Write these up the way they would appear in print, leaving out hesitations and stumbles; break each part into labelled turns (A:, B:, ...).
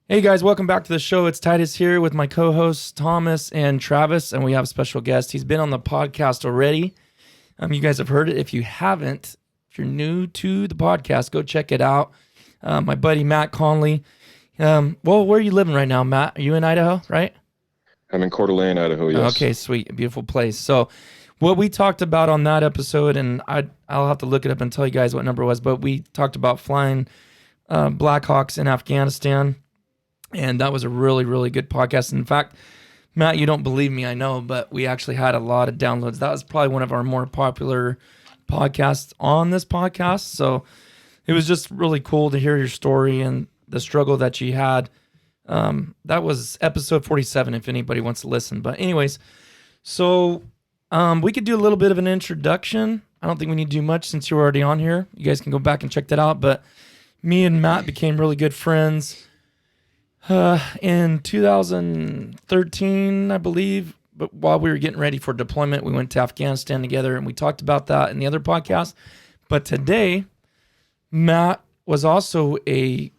A: Hey guys, welcome back to the show. It's Titus here with my co-hosts Thomas and Travis, and we have a special guest. He's been on the podcast already. You guys have heard it. If you haven't, if you're new to the podcast, go check it out. My buddy Matt Conley. Well, where are you living right now, Matt? Are you in Idaho, right?
B: I'm in Coeur d'Alene, Idaho, yes.
A: Okay, sweet. A beautiful place. So what we talked about on that episode, and I'll have to look it up and tell you guys what number it was, but we talked about flying Blackhawks in Afghanistan. And that was a really, really good podcast. In fact, Matt, you don't believe me, I know, but we actually had a lot of downloads. That was probably one of our more popular podcasts on this podcast. So it was just really cool to hear your story and the struggle that you had. That was episode 47, if anybody wants to listen. But anyways, so we could do a little bit of an introduction. I don't think we need to do much since you're already on here. You guys can go back and check that out. But me and Matt became really good friends in 2013, I believe, but while we were getting ready for deployment, we went to Afghanistan together, and we talked about that in the other podcast. But today, Matt was also a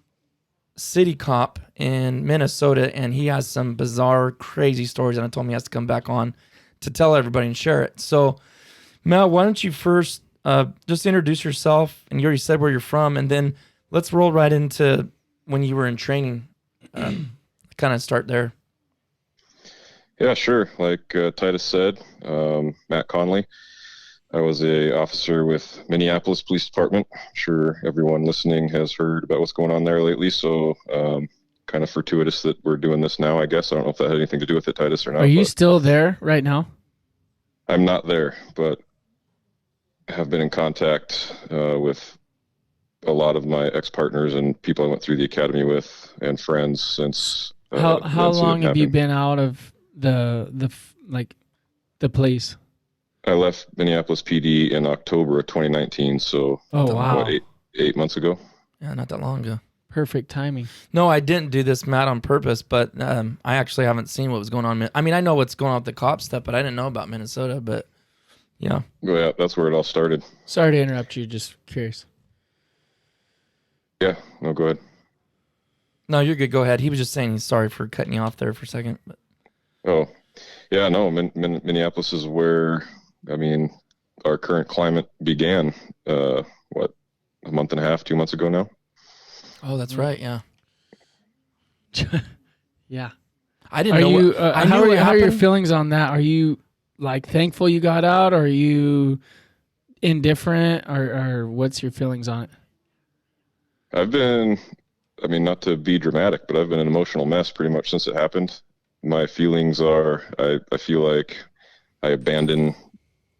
A: city cop in Minnesota, and he has some bizarre, crazy stories, and I told him he has to come back on to tell everybody and share it. So, Matt, why don't you first just introduce yourself, and you already said where you're from, and then let's roll right into when you were in training. Kind of start there.
B: Yeah, sure. Like Titus said, Matt Conley. I was a officer with Minneapolis Police Department. I'm sure everyone listening has heard about what's going on there lately, so kind of fortuitous that we're doing this now, I guess. I don't know if that had anything to do with it, Titus, or not.
C: Are you still there right now?
B: I'm not there, but I have been in contact with a lot of my ex-partners and people I went through the academy with and friends since.
C: How long have you been out of the police?
B: I left Minneapolis PD in October of 2019, so
C: wow,
B: what, eight months ago?
A: Yeah, not that long ago.
C: Perfect timing.
A: No, I didn't do this, Matt, on purpose, but I actually haven't seen what was going on. I mean, I know what's going on with the cop stuff, but I didn't know about Minnesota, but yeah.
B: Well, yeah, that's where it all started.
C: Sorry to interrupt you, just curious.
B: Yeah, no, go ahead.
A: No, you're good. Go ahead. He was just saying he's sorry for cutting you off there for a second. But.
B: Oh, yeah, no, Minneapolis is where, I mean, our current climate began, a month and a half, 2 months ago now?
A: Oh, that's right, yeah.
C: Yeah.
A: I didn't know.
C: How are your feelings on that? Are you, like, thankful you got out? Or are you indifferent? Or what's your feelings on it?
B: I've been, I mean, not to be dramatic, but I've been an emotional mess pretty much since it happened. My feelings are, I feel like I abandoned,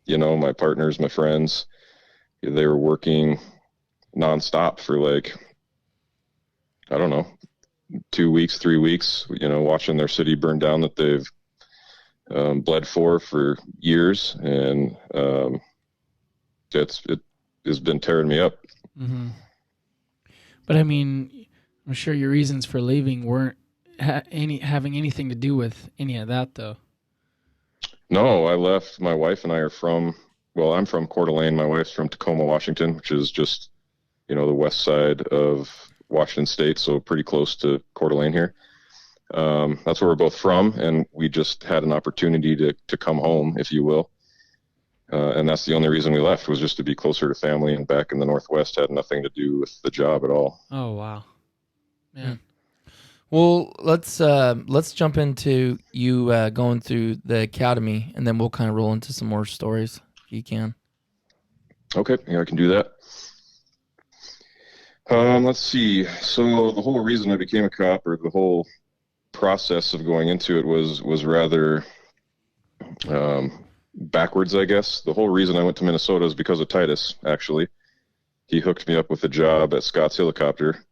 B: my partners, my friends. They were working nonstop for like, I don't know, 2 weeks, 3 weeks, watching their city burn down that they've bled for years. And it has been tearing me up.
C: Mm-hmm. But I mean, I'm sure your reasons for leaving weren't having anything to do with any of that, though.
B: No, I left. My wife and I are I'm from Coeur d'Alene. My wife's from Tacoma, Washington, which is just, the west side of Washington State, so pretty close to Coeur d'Alene here. That's where we're both from, and we just had an opportunity to come home, if you will. And that's the only reason we left, was just to be closer to family and back in the Northwest. Had nothing to do with the job at all.
C: Oh, wow. Man.
A: Well, let's jump into you going through the academy, and then we'll kind of roll into some more stories if you can.
B: Okay, yeah, I can do that. Let's see. So the whole reason I became a cop, or the whole process of going into it, was rather backwards, I guess. The whole reason I went to Minnesota is because of Titus, actually. He hooked me up with a job at Scott's Helicopter,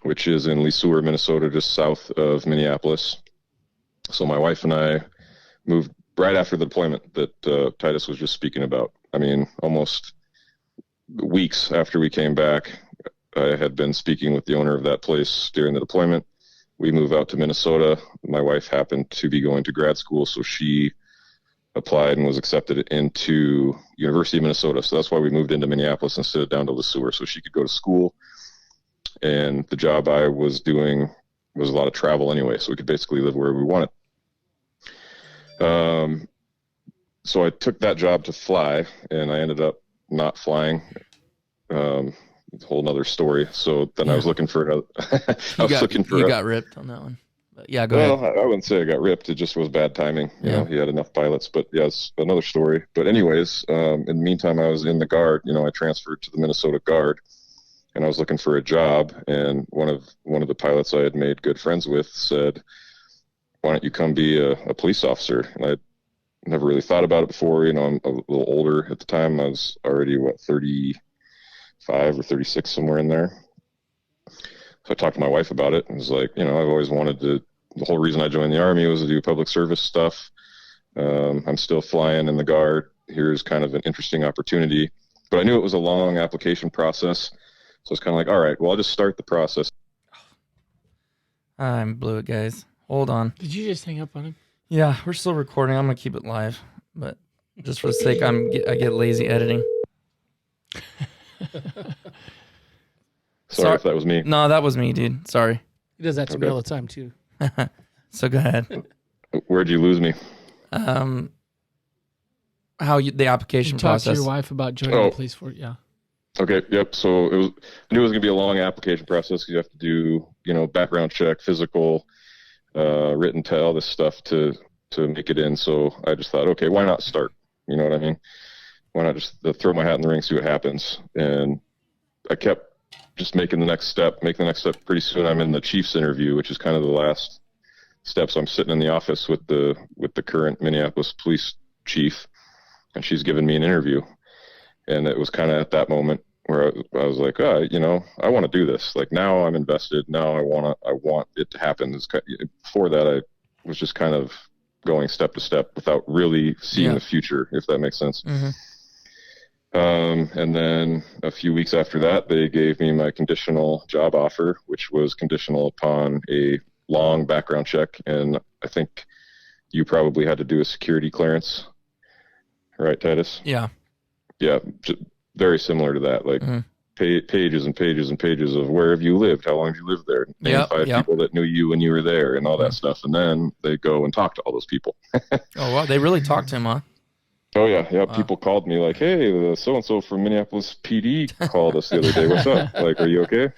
B: which is in Lesueur, Minnesota, just south of Minneapolis. So my wife and I moved right after the deployment that Titus was just speaking about. I mean, almost weeks after we came back, I had been speaking with the owner of that place during the deployment. We moved out to Minnesota. My wife happened to be going to grad school, so she applied and was accepted into University of Minnesota. So that's why we moved into Minneapolis instead of down to Lesueur, so she could go to school. And the job I was doing was a lot of travel anyway, so we could basically live wherever we wanted. So I took that job to fly, and I ended up not flying. It's a whole nother story. So then I was looking for another.
A: You got ripped on that one. But yeah, go ahead.
B: Well, I wouldn't say I got ripped. It just was bad timing. You know, he had enough pilots. But yeah, it's another story. But anyways, in the meantime, I was in the Guard. You know, I transferred to the Minnesota Guard, and I was looking for a job. And one of the pilots I had made good friends with said, "Why don't you come be a police officer?" And I never really thought about it before. You know, I'm a little older at the time. I was already 35 or 36, somewhere in there. So I talked to my wife about it and was like, you know, I've always wanted to, the whole reason I joined the Army was to do public service stuff. I'm still flying in the Guard. Here's kind of an interesting opportunity, but I knew it was a long application process. So it's kind of like, all right, well, I'll just start the process.
A: I blew it, guys. Hold on.
C: Did you just hang up on him?
A: Yeah, we're still recording. I'm gonna keep it live, but just for the sake, I get lazy editing.
B: Sorry if that was me.
A: No, that was me, dude. Sorry.
C: He does that to me all the time too.
A: So go ahead.
B: Where'd you lose me?
A: The application
C: Talk
A: process.
C: to your wife about joining the police force. Yeah.
B: Okay. Yep. So I knew it was gonna be a long application process because you have to do, you know, background check, physical, written test, all this stuff to make it in. So I just thought, okay, why not start? You know what I mean? Why not just throw my hat in the ring, see what happens? And I kept just making the next step. Pretty soon I'm in the chief's interview, which is kind of the last step. So I'm sitting in the office with the current Minneapolis police chief, and she's giving me an interview. And it was kind of at that moment where I was like, you know, I want to do this. Like, now I'm invested. Now I want it to happen. Before that, I was just kind of going step to step without really seeing the future, if that makes sense.
A: Mm-hmm.
B: And then a few weeks after that, they gave me my conditional job offer, which was conditional upon a long background check. And I think you probably had to do a security clearance, right, Titus?
A: Yeah.
B: Yeah, very similar to that. Like pages and pages and pages of where have you lived? How long have you lived there? Name 5 people that knew you when you were there, and all that stuff. And then they go and talk to all those people.
A: Oh, wow. They really talked to him, huh?
B: Oh, yeah. Yeah. Wow. People called me like, hey, so-and-so from Minneapolis PD called us the other day. What's up? Like, are you okay?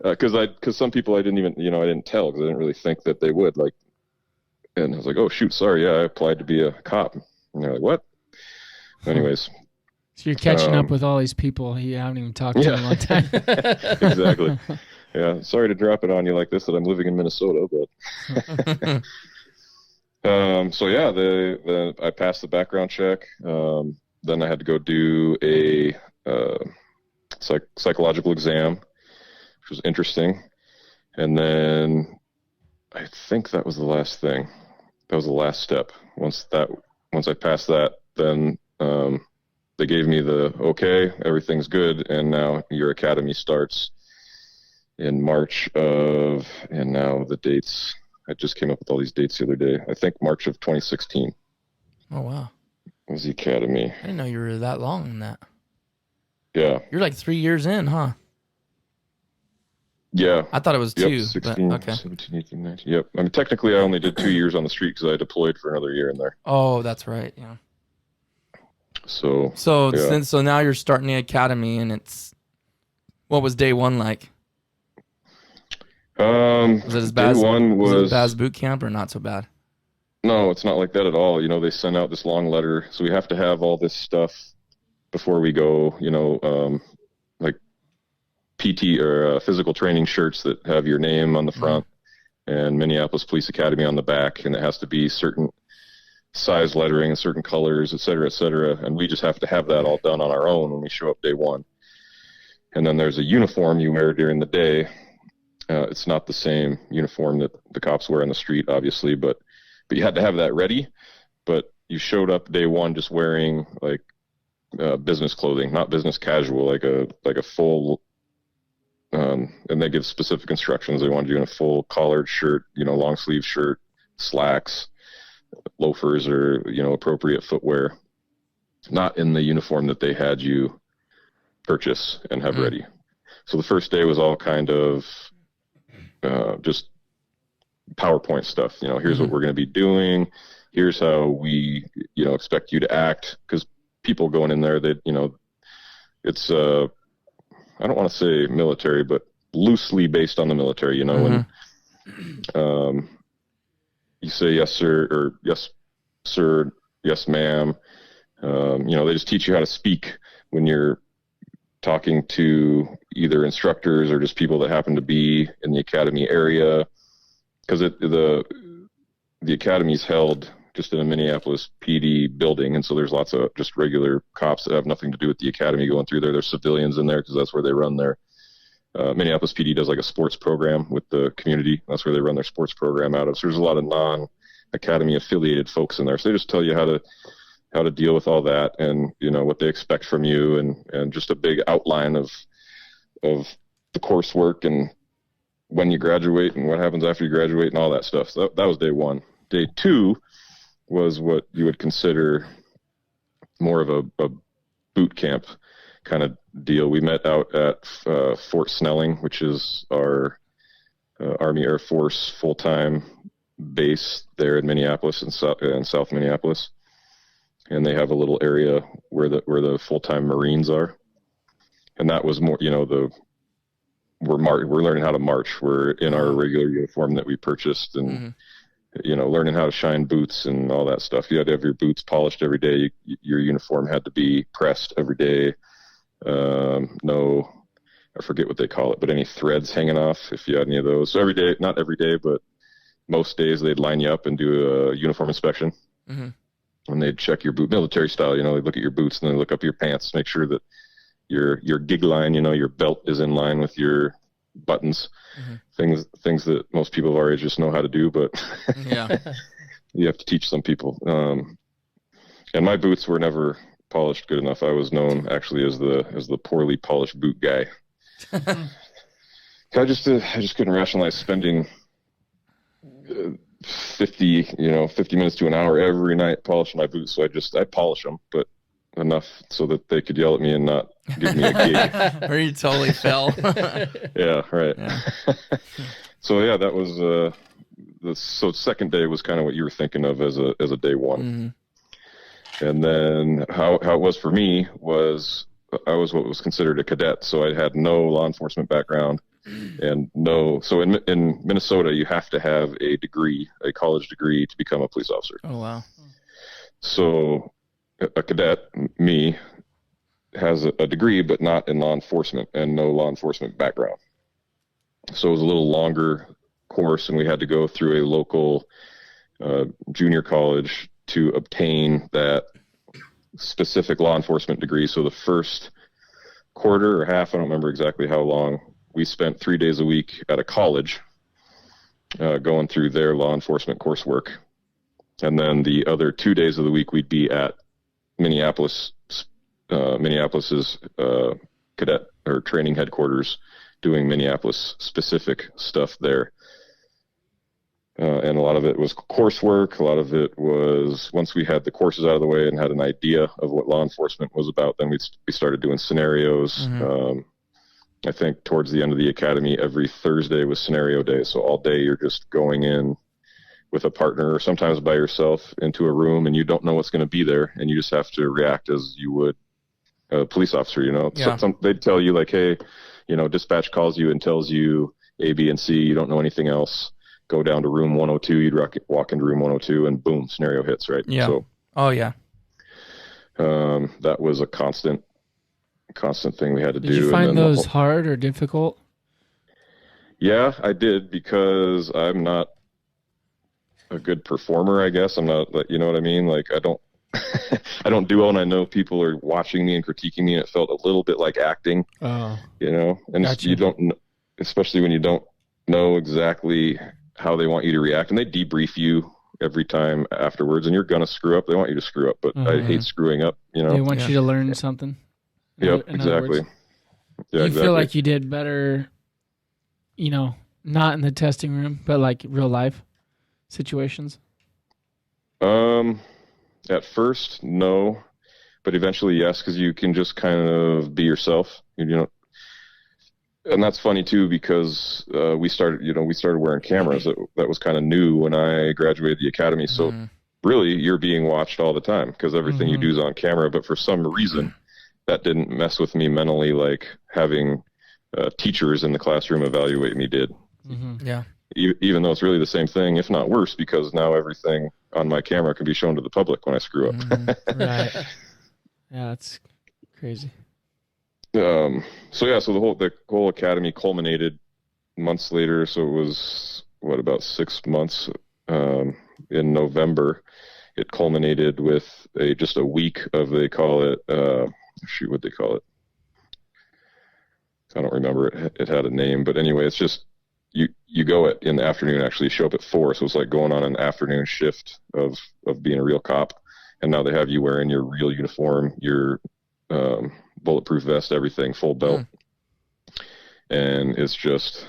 B: Because some people I didn't even, you know, I didn't tell because I didn't really think that they would. Like, and I was like, oh, shoot, sorry. Yeah, I applied to be a cop. And they're like, what? Anyways.
C: So you're catching up with all these people you haven't even talked to in a long time.
B: Exactly. Yeah. Sorry to drop it on you like this that I'm living in Minnesota, but... So yeah, I passed the background check. Then I had to go do a psychological exam, which was interesting. And then I think that was the last thing. That was the last step. Once I passed that, then they gave me the okay, everything's good, and now your academy starts in March of, and now the dates. I just came up with all these dates the other day. I think March of 2016.
A: Oh, wow.
B: Was the academy.
A: I didn't know you were that long in that.
B: Yeah.
A: You're like 3 years in, huh?
B: Yeah.
A: I thought it was 2.
B: 16,
A: but okay.
B: 17, 18, 19. Yep. I mean, technically, I only did 2 years on the street because I deployed for another year in there.
A: Oh, that's right. Yeah.
B: So
A: now you're starting the academy, and what was day one like? Was it as bad as boot camp or not so bad?
B: No, it's not like that at all. You know, they sent out this long letter, so we have to have all this stuff before we go. You know, like PT or physical training shirts that have your name on the front and Minneapolis Police Academy on the back, and it has to be certain size lettering and certain colors, et cetera, et cetera. And we just have to have that all done on our own when we show up day one. And then there's a uniform you wear during the day. It's not the same uniform that the cops wear on the street, obviously, but you had to have that ready. But you showed up day one just wearing like business clothing, not business casual, like a full. And they give specific instructions. They want you in a full collared shirt, you know, long sleeve shirt, slacks, loafers, or, you know, appropriate footwear. Not in the uniform that they had you purchase and have ready. So the first day was all kind of just PowerPoint stuff. You know, here's what we're going to be doing. Here's how we, you know, expect you to act. Because people going in there, that, you know, it's I don't want to say military, but loosely based on the military. You know, when you say yes sir or yes sir, yes ma'am, you know, they just teach you how to speak when you're talking to either instructors or just people that happen to be in the academy area, because the academy's held just in a Minneapolis PD building, and so there's lots of just regular cops that have nothing to do with the academy going through there. There's civilians in there because that's where they run their Minneapolis PD does like a sports program with the community. That's where they run their sports program out of. So there's a lot of non-academy affiliated folks in there. So they just tell you how to deal with all that, and you know what they expect from you, and just a big outline of the coursework and when you graduate and what happens after you graduate and all that stuff. So that was day one. Day two was what you would consider more of a boot camp kind of deal. We met out at Fort Snelling, which is our Army Air Force full-time base there in Minneapolis and South Minneapolis. And they have a little area where the full-time Marines are. And that was more, you know, we're learning how to march. We're in our regular uniform that we purchased, and you know, learning how to shine boots and all that stuff. You had to have your boots polished every day. Your uniform had to be pressed every day. No, I forget what they call it, but any threads hanging off if you had any of those. So every day, not every day, but most days they'd line you up and do a uniform inspection. And they'd check your boot, military style. You know, they'd look at your boots and then look up your pants, make sure that your gig line, you know, your belt is in line with your buttons. Things that most people of our age just know how to do, but you have to teach some people. And my boots were never polished good enough. I was known actually as the poorly polished boot guy. I just couldn't rationalize spending 50 minutes to an hour every night polishing my boots. So I polish them, but enough so that they could yell at me and not give me a gig.
A: Or you totally fell.
B: Yeah, right.
A: Yeah.
B: So yeah, that was so second day was kind of what you were thinking of as a day one. And then how it was for me was I was what was considered a cadet, so I had no law enforcement background. So in Minnesota you have to have a college degree to become a police officer.
A: Oh wow.
B: So a cadet, me, has a degree but not in law enforcement and no law enforcement background. So it was a little longer course, and we had to go through a local junior college to obtain that specific law enforcement degree. So the first quarter or half, I don't remember exactly how long, we spent 3 days a week at a college going through their law enforcement coursework. And then the other 2 days of the week, we'd be at Minneapolis's cadet or training headquarters doing Minneapolis specific stuff there. And a lot of it was coursework. A lot of it was, once we had the courses out of the way and had an idea of what law enforcement was about, then we started doing scenarios. I think towards the end of the academy, every Thursday was scenario day. So all day you're just going in with a partner or sometimes by yourself into a room, and you don't know what's going to be there, and you just have to react as you would a police officer, you know.
A: Yeah.
B: They'd tell you like, hey, you know, dispatch calls you and tells you A, B, and C. You don't know anything else. Go down to room 102. You'd walk into room 102, and boom, scenario hits, right?
A: Yeah.
B: So, that was a constant thing we had to do.
C: Did you find those hard or difficult?
B: Yeah, I did, because I'm not a good performer, I guess. I'm not, you know what I mean? Like, I don't do well, and I know people are watching me and critiquing me, and it felt a little bit like acting. Oh, you know, and
C: gotcha.
B: You don't, especially when you don't know exactly how they want you to react, and they debrief you every time afterwards, and you're gonna screw up. They want you to screw up, but I hate screwing up, you know.
C: They want you to learn something.
B: Yep, exactly. Yeah,
C: you feel like you did better, you know, not in the testing room, but like real life situations?
B: At first, no, but eventually, yes, because you can just kind of be yourself. You know, And that's funny too, because we started wearing cameras. That was kind of new when I graduated the academy. So really, you're being watched all the time because everything you do is on camera. But for some reason, that didn't mess with me mentally, like having teachers in the classroom evaluate me did.
A: Yeah.
B: Even though it's really the same thing, if not worse, because now everything on my camera can be shown to the public when I screw up.
C: Right. Yeah, that's crazy.
B: So the whole academy culminated months later. So it was about 6 months, in November. It culminated with just a week of, they call it, what'd they call it? I don't remember. It had a name, but anyway, it's just, you go in the afternoon, actually show up at 4. So it's like going on an afternoon shift of being a real cop. And now they have you wearing your real uniform, your, bulletproof vest, everything, full belt. And it's just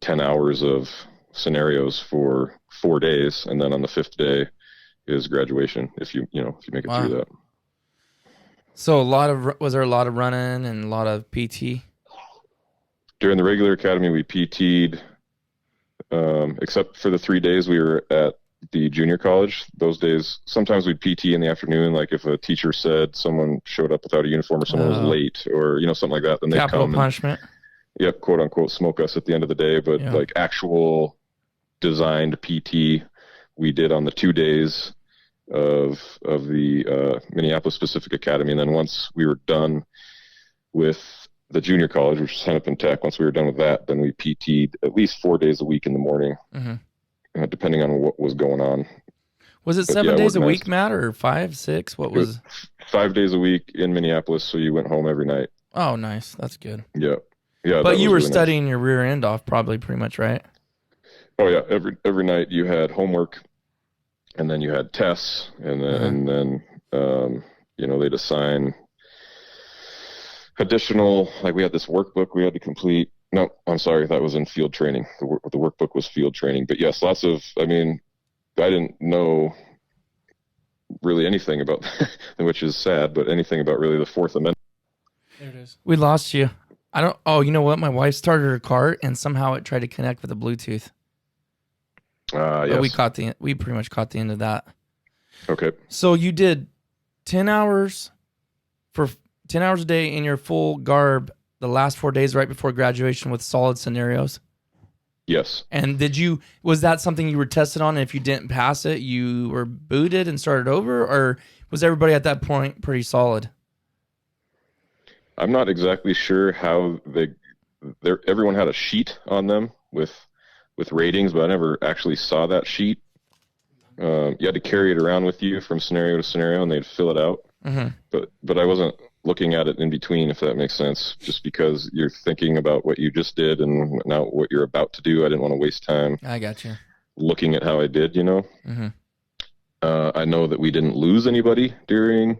B: 10 hours of scenarios for 4 days. And then on the 5th day is graduation. If you make it through that.
A: So was there a lot of running and a lot of PT?
B: During the regular academy, we PT'd, except for the 3 days we were at the junior college. Those days, sometimes we'd PT in the afternoon. Like if a teacher said someone showed up without a uniform or someone was late or, something like that, then they'd
A: Capital
B: come
A: punishment.
B: And, quote unquote, smoke us at the end of the day. But like actual designed PT, we did on the 2 days of the Minneapolis Pacific Academy. And then once we were done with the junior college, which is Hennepin Tech, once we were done with that, then we PT'd at least 4 days a week in the morning, depending on what was going on.
A: Was it 7 days a week, Matt, or 5, 6? What was
B: 5 days a week in Minneapolis, so you went home every night.
A: Oh, nice. That's good.
B: Yeah.
A: But you were really studying your rear end off, probably pretty much, right?
B: Oh yeah, every night you had homework, and then you had tests, and then they'd assign additional, like we had this workbook we had to complete. No, I'm sorry, that was in field training. The workbook was field training. But yes, I didn't know really anything about, which is sad, but anything about really the Fourth Amendment.
A: There it is. We lost you. You know what? My wife started her car and somehow it tried to connect with the Bluetooth.
B: Yes.
A: We pretty much caught the end of that.
B: Okay.
A: So you did 10 hours a day in your full garb the last 4 days right before graduation with solid scenarios?
B: Yes.
A: And was that something you were tested on? And if you didn't pass it, you were booted and started over? Or was everybody at that point pretty solid?
B: I'm not exactly sure how everyone had a sheet on them with ratings, but I never actually saw that sheet. You had to carry it around with you from scenario to scenario, and they'd fill it out. But I wasn't looking at it in between, if that makes sense, just because you're thinking about what you just did and now what you're about to do. I didn't want to waste time.
A: I got you.
B: Looking at how I did, I know that we didn't lose anybody during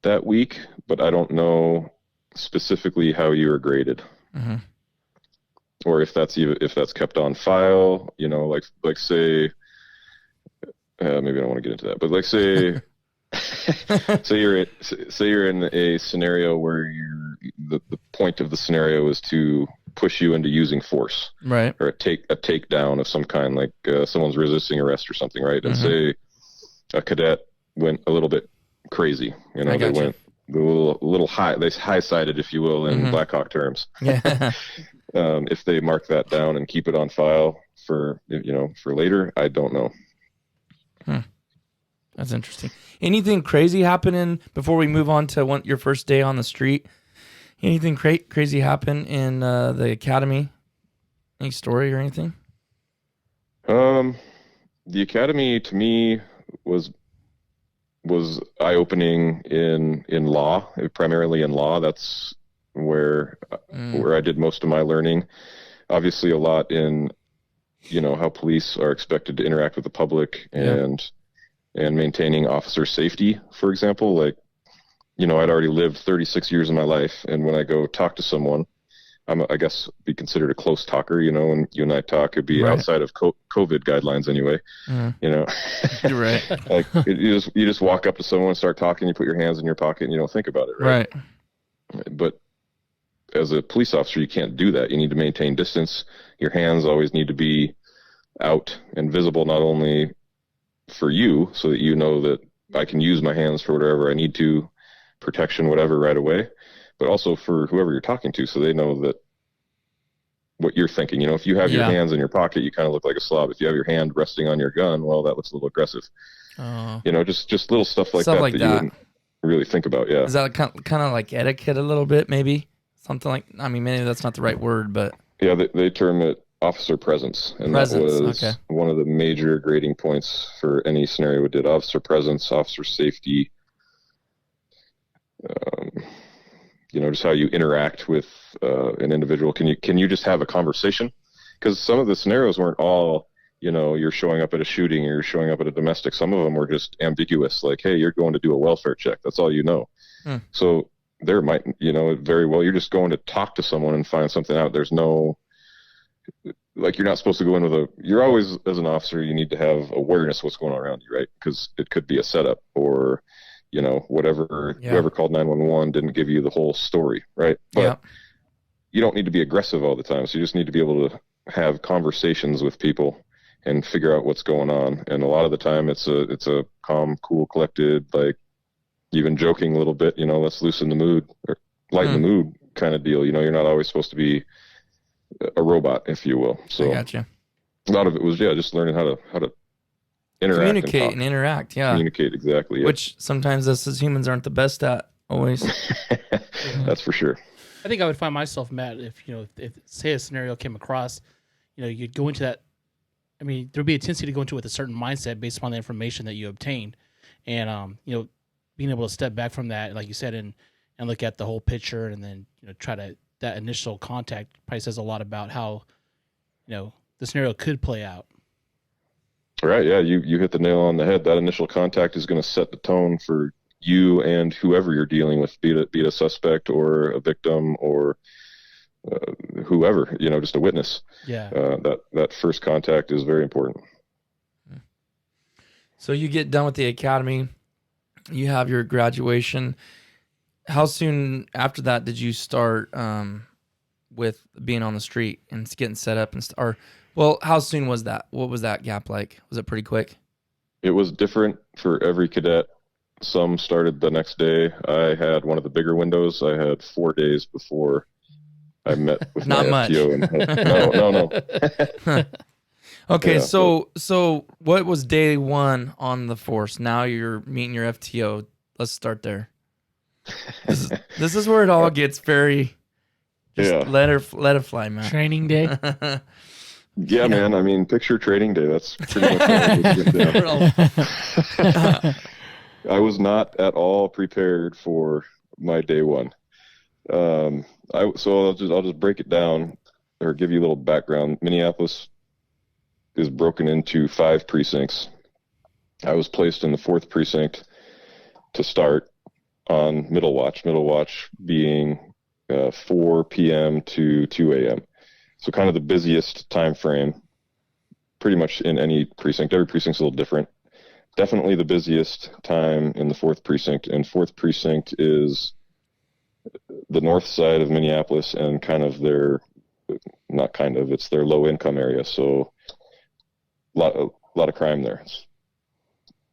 B: that week, but I don't know specifically how you were graded. Or if that's kept on file, like say, maybe I don't want to get into that, but like say, say you're in a scenario where the point of the scenario is to push you into using force,
A: right?
B: Or a takedown of some kind, like someone's resisting arrest or something, right? And say a cadet went a little bit crazy, they went a little high, they high-sided, if you will, in Blackhawk terms.
A: Yeah.
B: If they mark that down and keep it on file for later, I don't know.
A: That's interesting. Anything crazy happening before we move on to your first day on the street? Anything crazy happen in the academy? Any story or anything?
B: The academy to me was eye-opening in law, primarily in law. That's where I did most of my learning. Obviously, a lot in how police are expected to interact with the public and maintaining officer safety, for example. Like, I'd already lived 36 years of my life, and when I go talk to someone, I guess be considered a close talker. When you and I talk, it'd be outside of COVID guidelines anyway.
A: You're right.
B: Like you just walk up to someone and start talking. You put your hands in your pocket and you don't think about it, right?
A: Right.
B: But as a police officer, you can't do that. You need to maintain distance. Your hands always need to be out and visible, not only for you, so that you know that I can use my hands for whatever I need to, protection, whatever, right away, but also for whoever you're talking to, so they know that what you're thinking. You know, if you have your hands in your pocket, you kind of look like a slob. If you have your hand resting on your gun, well, that looks a little aggressive. You know, just little stuff like that that you wouldn't really think about. Yeah.
A: Is that kind of like etiquette a little bit, maybe? Something like, I mean, maybe that's not the right word, but.
B: Yeah, they term it officer presence. And that was one of the major grading points for any scenario we did. Officer presence, officer safety, you know, just how you interact with an individual. Can you just have a conversation? Because some of the scenarios weren't all, you know, you're showing up at a shooting or you're showing up at a domestic. Some of them were just ambiguous, like, hey, you're going to do a welfare check. That's all you know. So there might, you know, very well, you're just going to talk to someone and find something out. There's no, like, you're not supposed to go in with you're always, as an officer, you need to have awareness of what's going on around you, right? Because it could be a setup, or, you know, whatever, whoever called 911 didn't give you the whole story, right? But you don't need to be aggressive all the time. So you just need to be able to have conversations with people and figure out what's going on. And a lot of the time it's a calm, cool, collected, like, even joking a little bit, you know, let's loosen the mood or lighten the mood kind of deal. You know, you're not always supposed to be a robot, if you will. So
A: I gotcha.
B: A lot of it was, just learning how to interact,
A: communicate and interact. Yeah.
B: Communicate. Exactly. Yeah.
A: Which sometimes us as humans aren't the best at always.
B: That's for sure.
C: I think I would find myself, Matt, if say a scenario came across, you know, you'd go into that. I mean, there'd be a tendency to go into it with a certain mindset based upon the information that you obtained, and you know, being able to step back from that, like you said, and look at the whole picture, and then, you know, try to, that initial contact probably says a lot about how, you know, the scenario could play out.
B: Right. Yeah. You hit the nail on the head. That initial contact is going to set the tone for you and whoever you're dealing with, be it a suspect or a victim or whoever, you know, just a witness.
C: Yeah.
B: That first contact is very important.
A: So you get done with the academy, you have your graduation. How soon after that did you start with being on the street and getting set up well, how soon was that? What was that gap like? Was it pretty quick?
B: It was different for every cadet. Some started the next day. I had one of the bigger windows. I had 4 days before I met with
A: Not
B: my
A: much.
B: FTO. No.
A: Okay,
B: Yeah,
A: so what was day one on the force? Now you're meeting your FTO. Let's start there. This is where it all gets very. Just let it fly, man.
C: Training day.
B: Yeah, man. I mean, picture training day. That's pretty much I was not at all prepared for my day one. So I'll just break it down or give you a little background. Minneapolis is broken into 5 precincts. I was placed in the 4th precinct to start on middle watch. Middle watch being 4 p.m. to 2 a.m. So kind of the busiest time frame, pretty much in any precinct. Every precinct's a little different. Definitely the busiest time in the 4th precinct, and 4th precinct is the north side of Minneapolis and kind of it's their low income area. So a lot of crime there.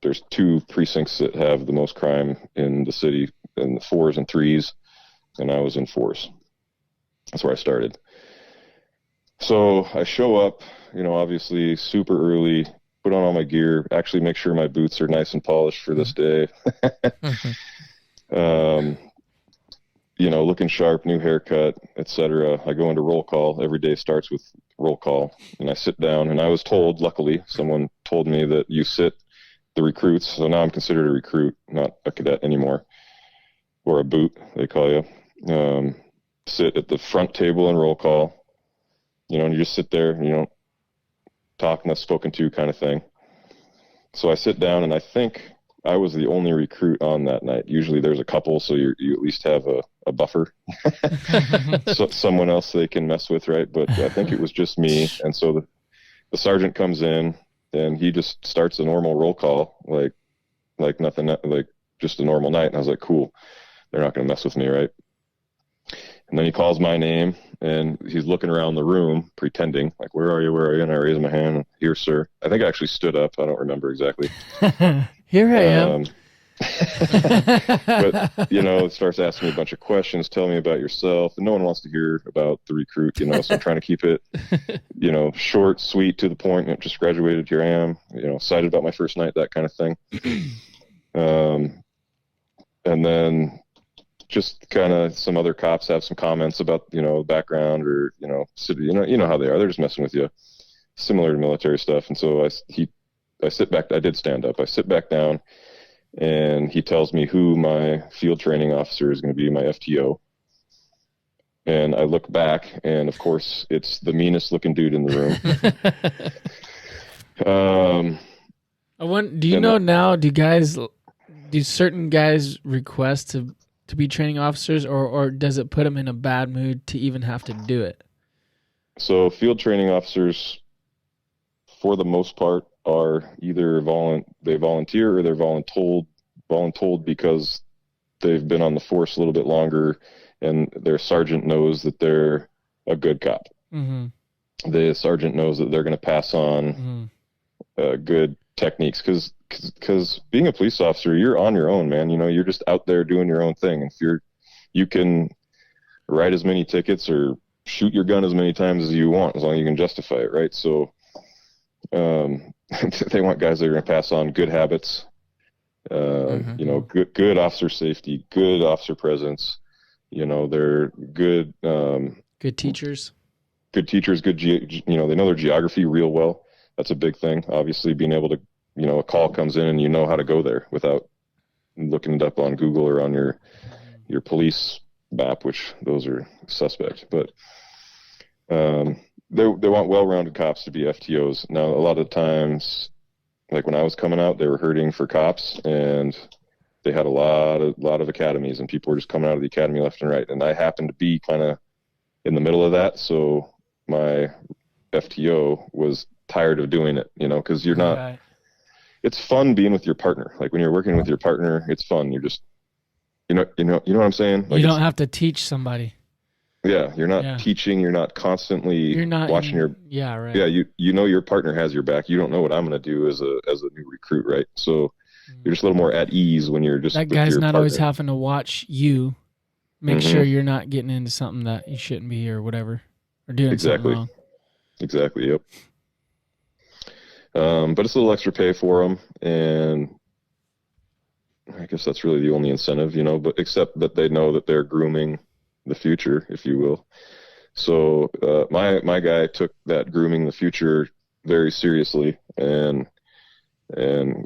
B: There's 2 precincts that have the most crime in the city, in the 4s and 3s, and I was in 4s. That's where I started. So I show up, you know, obviously super early, put on all my gear, actually make sure my boots are nice and polished for this day. You know, looking sharp, new haircut, etc. I go into roll call. Every day starts with roll call, and I sit down, and I was told, luckily, someone told me that the recruits, so now I'm considered a recruit, not a cadet anymore, or a boot, they call you, sit at the front table and roll call. You know, and you just sit there and you don't talk unless spoken to, kind of thing. So I sit down, and I think I was the only recruit on that night. Usually there's a couple, so you at least have a buffer. So someone else they can mess with, right? But I think it was just me. And so the sergeant comes in, and he just starts a normal roll call, like nothing, like just a normal night. And I was like, cool, they're not going to mess with me, right? And then he calls my name, and he's looking around the room, pretending, like, where are you, where are you? And I raise my hand, here, sir. I think I actually stood up. I don't remember exactly.
D: Here I am.
B: But, you know, starts asking me a bunch of questions, tell me about yourself. And no one wants to hear about the recruit, you know, so I'm trying to keep it, you know, short, sweet, to the point. You know, just graduated, here I am, you know, excited about my first night, that kind of thing. And then just kind of some other cops have some comments about, you know, background or, you know, city, you know how they are. They're just messing with you, similar to military stuff. And so I sit back, I did stand up. I sit back down, and he tells me who my field training officer is going to be, my FTO. And I look back, and of course it's the meanest looking dude in the room.
D: Do you know now, do certain guys request to be training officers, or does it put them in a bad mood to even have to do it?
B: So field training officers, for the most part, are either they volunteer or they're voluntold because they've been on the force a little bit longer, and their sergeant knows that they're a good cop. Mm-hmm. The sergeant knows that they're going to pass on good techniques, because being a police officer, you're on your own, man. You know, you're just out there doing your own thing. If you can write as many tickets or shoot your gun as many times as you want, as long as you can justify it, right? So they want guys that are going to pass on good habits, you know, good officer safety, good officer presence. You know, they're good
D: teachers.
B: Good teachers, you know, they know their geography real well. That's a big thing. Obviously, being able to, you know, a call comes in and you know how to go there without looking it up on Google or on your police map, which those are suspect. But they want well-rounded cops to be FTOs. Now, a lot of times, like when I was coming out, they were hurting for cops, and they had a lot of academies, and people were just coming out of the academy left and right. And I happened to be kind of in the middle of that, so my FTO was tired of doing it, you know, because you're not. Right. It's fun being with your partner. Like when you're working with your partner, it's fun. You're just, you know what I'm saying? Like
D: you don't have to teach somebody.
B: Yeah, you're not teaching. You're not constantly watching your.
D: Yeah, right.
B: Yeah, you know your partner has your back. You don't know what I'm going to do as a new recruit, right? So you're just a little more at ease when you're just.
D: That guy's not always having to watch you, make sure you're not getting into something that you shouldn't be or whatever, or doing something wrong.
B: Exactly. Yep. But it's a little extra pay for them, and I guess that's really the only incentive, you know. But except that they know that they're grooming the future, if you will. So my guy took that grooming the future very seriously, and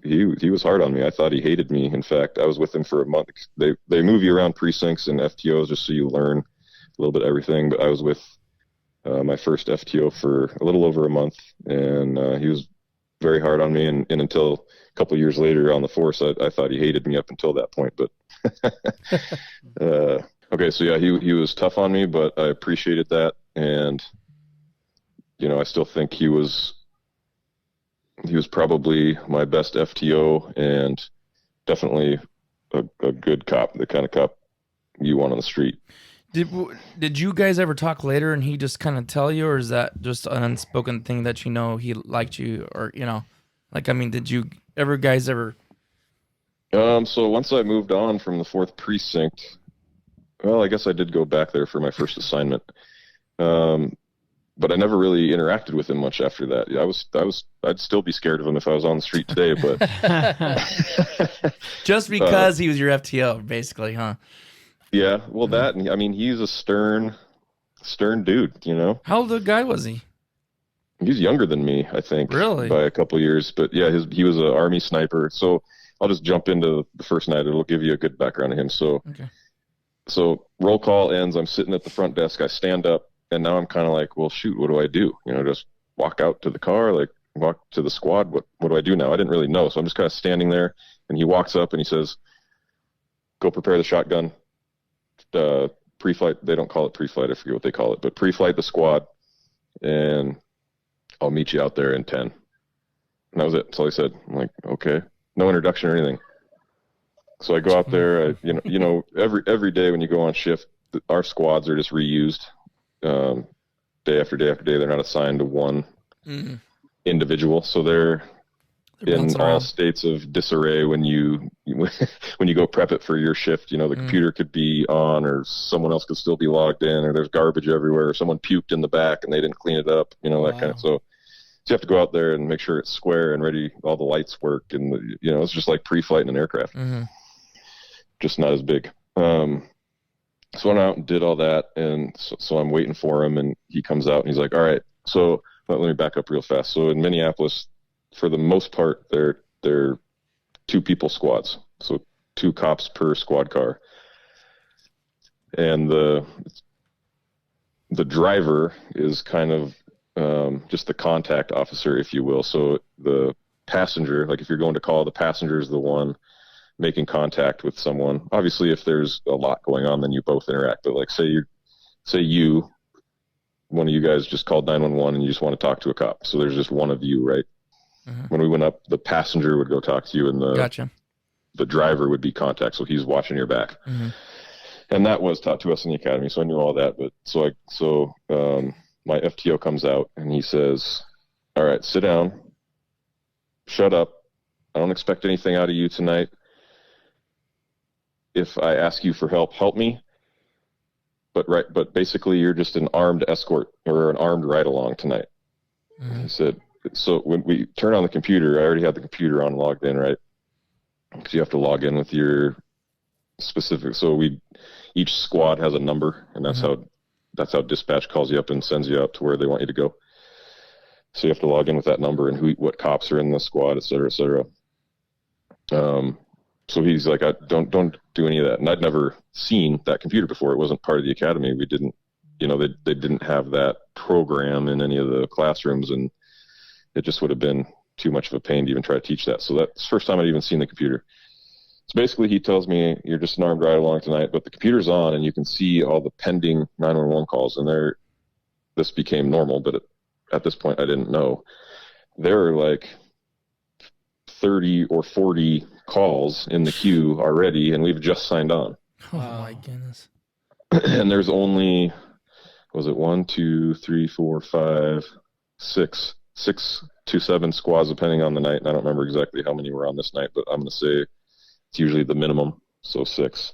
B: he was hard on me. I thought he hated me. In fact, I was with him for a month. They move you around precincts and FTOs just so you learn a little bit of everything. But I was with my first FTO for a little over a month, and he was very hard on me, and until a couple of years later on the force, I thought he hated me up until that point. But okay, so yeah, he was tough on me, but I appreciated that, and you know, I still think he was probably my best FTO, and definitely a good cop, the kind of cop you want on the street.
A: Did you guys ever talk later and he just kind of tell you, or is that just an unspoken thing that you know he liked you, or you know, like, I mean, did you guys ever?
B: So once I moved on from the 4th precinct, well, I guess I did go back there for my first assignment, but I never really interacted with him much after that. Yeah, I'd still be scared of him if I was on the street today, but
A: just because he was your FTO, basically, huh?
B: Yeah, well, that, I mean, he's a stern dude, you know.
A: How old a guy was he?
B: He's younger than me, I think.
A: Really?
B: By a couple of years, but yeah, he was an Army sniper. So I'll just jump into the first night. It'll give you a good background of him. So,
A: okay.
B: So roll call ends. I'm sitting at the front desk. I stand up, and now I'm kind of like, well, shoot, what do I do? You know, just walk out to the car, like walk to the squad. What do I do now? I didn't really know, so I'm just kind of standing there. And he walks up and he says, "Go prepare the shotgun." Pre-flight, they don't call it pre-flight, I forget what they call it, but pre-flight the squad, and I'll meet you out there in 10. And that was it. That's all he said. I'm like, okay, no introduction or anything. So I go out there, you know, every day when you go on shift, our squads are just reused day after day after day. They're not assigned to one individual, so they're in all states of disarray when you go prep it for your shift. The computer could be on, or someone else could still be logged in, or there's garbage everywhere, or someone puked in the back and they didn't clean it up, that kind of. So you have to go out there and make sure it's square and ready, all the lights work, and it's just like pre-flight in an aircraft, just not as big. So I went out and did all that, and so I'm waiting for him, and he comes out and he's like, all right, so let me back up real fast. So in Minneapolis, for the most part, they're 2-people squads, so 2 cops per squad car, and the driver is kind of just the contact officer, if you will. So the passenger, like if you're going to call, the passenger is the one making contact with someone. Obviously, if there's a lot going on, then you both interact. But like, say one of you guys just called 911 and you just want to talk to a cop, so there's just one of you, right? When we went up, the passenger would go talk to you, and the driver would be contact, so he's watching your back. And that was taught to us in the academy, so I knew all that. But so my FTO comes out and he says, all right, sit down, shut up, I don't expect anything out of you tonight. If I ask you for help, help me, but basically you're just an armed escort or an armed ride-along tonight. He said, so when we turn on the computer, I already had the computer on logged in, right? Because you have to log in with your specific. So each squad has a number, and that's how dispatch calls you up and sends you out to where they want you to go. So you have to log in with that number and what cops are in the squad, et cetera, et cetera. So he's like, don't do any of that. And I'd never seen that computer before. It wasn't part of the academy. We didn't, they didn't have that program in any of the classrooms, and it just would have been too much of a pain to even try to teach that. So that's the first time I'd even seen the computer. So basically he tells me, you're just an armed ride along tonight, but the computer's on and you can see all the pending 911 calls, and this became normal, but at this point I didn't know. There are like 30 or 40 calls in the queue already, and we've just signed on.
A: Oh my goodness.
B: And there's only, was it 1, 2, 3, 4, 5, 6 to 7 squads depending on the night, and I don't remember exactly how many were on this night, but I'm going to say it's usually the minimum, so 6,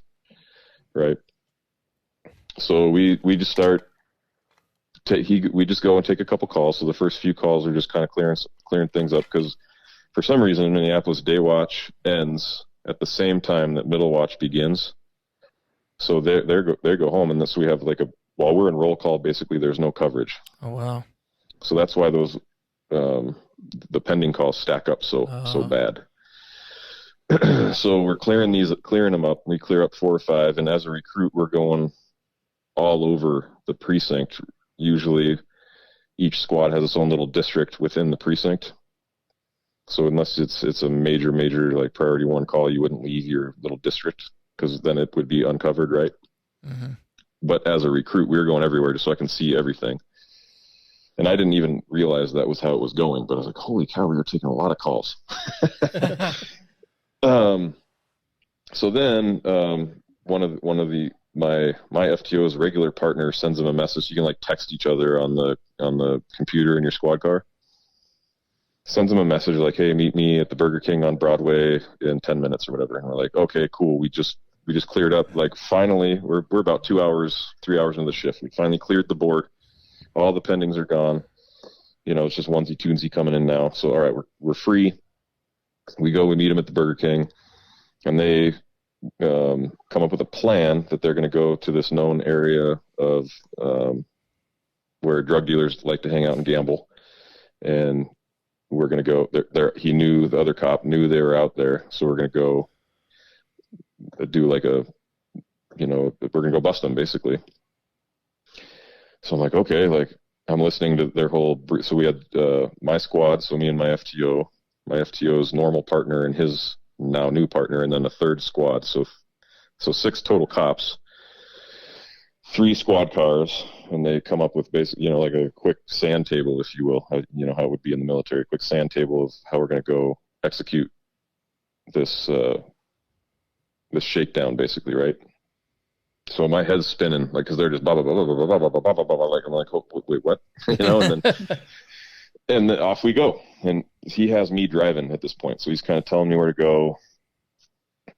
B: right? So we just we just go and take a couple calls. So the first few calls are just kind of clearing things up, because for some reason in Minneapolis, day watch ends at the same time that middle watch begins. So they go home, and this we have like while we're in roll call, basically there's no coverage.
A: Oh wow.
B: So that's why those the pending calls stack up so bad. So we're clearing them up. We clear up 4 or 5, and as a recruit, we're going all over the precinct. Usually, each squad has its own little district within the precinct. So unless it's a major like priority 1 call, you wouldn't leave your little district, because then it would be uncovered, right? But as a recruit, we were going everywhere just so I can see everything. And I didn't even realize that was how it was going, but I was like, holy cow, we were taking a lot of calls. So then one of my FTO's regular partner sends him a message. You can like text each other on the computer in your squad car. Sends him a message like, hey, meet me at the Burger King on Broadway in 10 minutes or whatever. And we're like, okay, cool. We just cleared up. Like finally, we're about 3 hours into the shift. We finally cleared the board. All the pendings are gone. It's just onesie twosie coming in now. So all right, we're free. We meet them at the Burger King, and they come up with a plan that they're going to go to this known area of where drug dealers like to hang out and gamble, and we're going to go there. He knew, the other cop knew they were out there, so we're going to go do like we're going to go bust them basically. So I'm like, okay, like I'm listening to their whole. So we had my squad, so me and my FTO's normal partner and his now new partner, and then a third squad. So 6 total cops, 3 squad cars, and they come up with basically, like a quick sand table, if you will. How it would be in the military, a quick sand table of how we're going to go execute this shakedown, basically, right? So my head's spinning, like, because they're just blah, blah, blah, blah, blah, blah, blah, blah, blah, blah, blah. Like, I'm like, oh, wait, what? And then off we go. And he has me driving at this point. So he's kind of telling me where to go.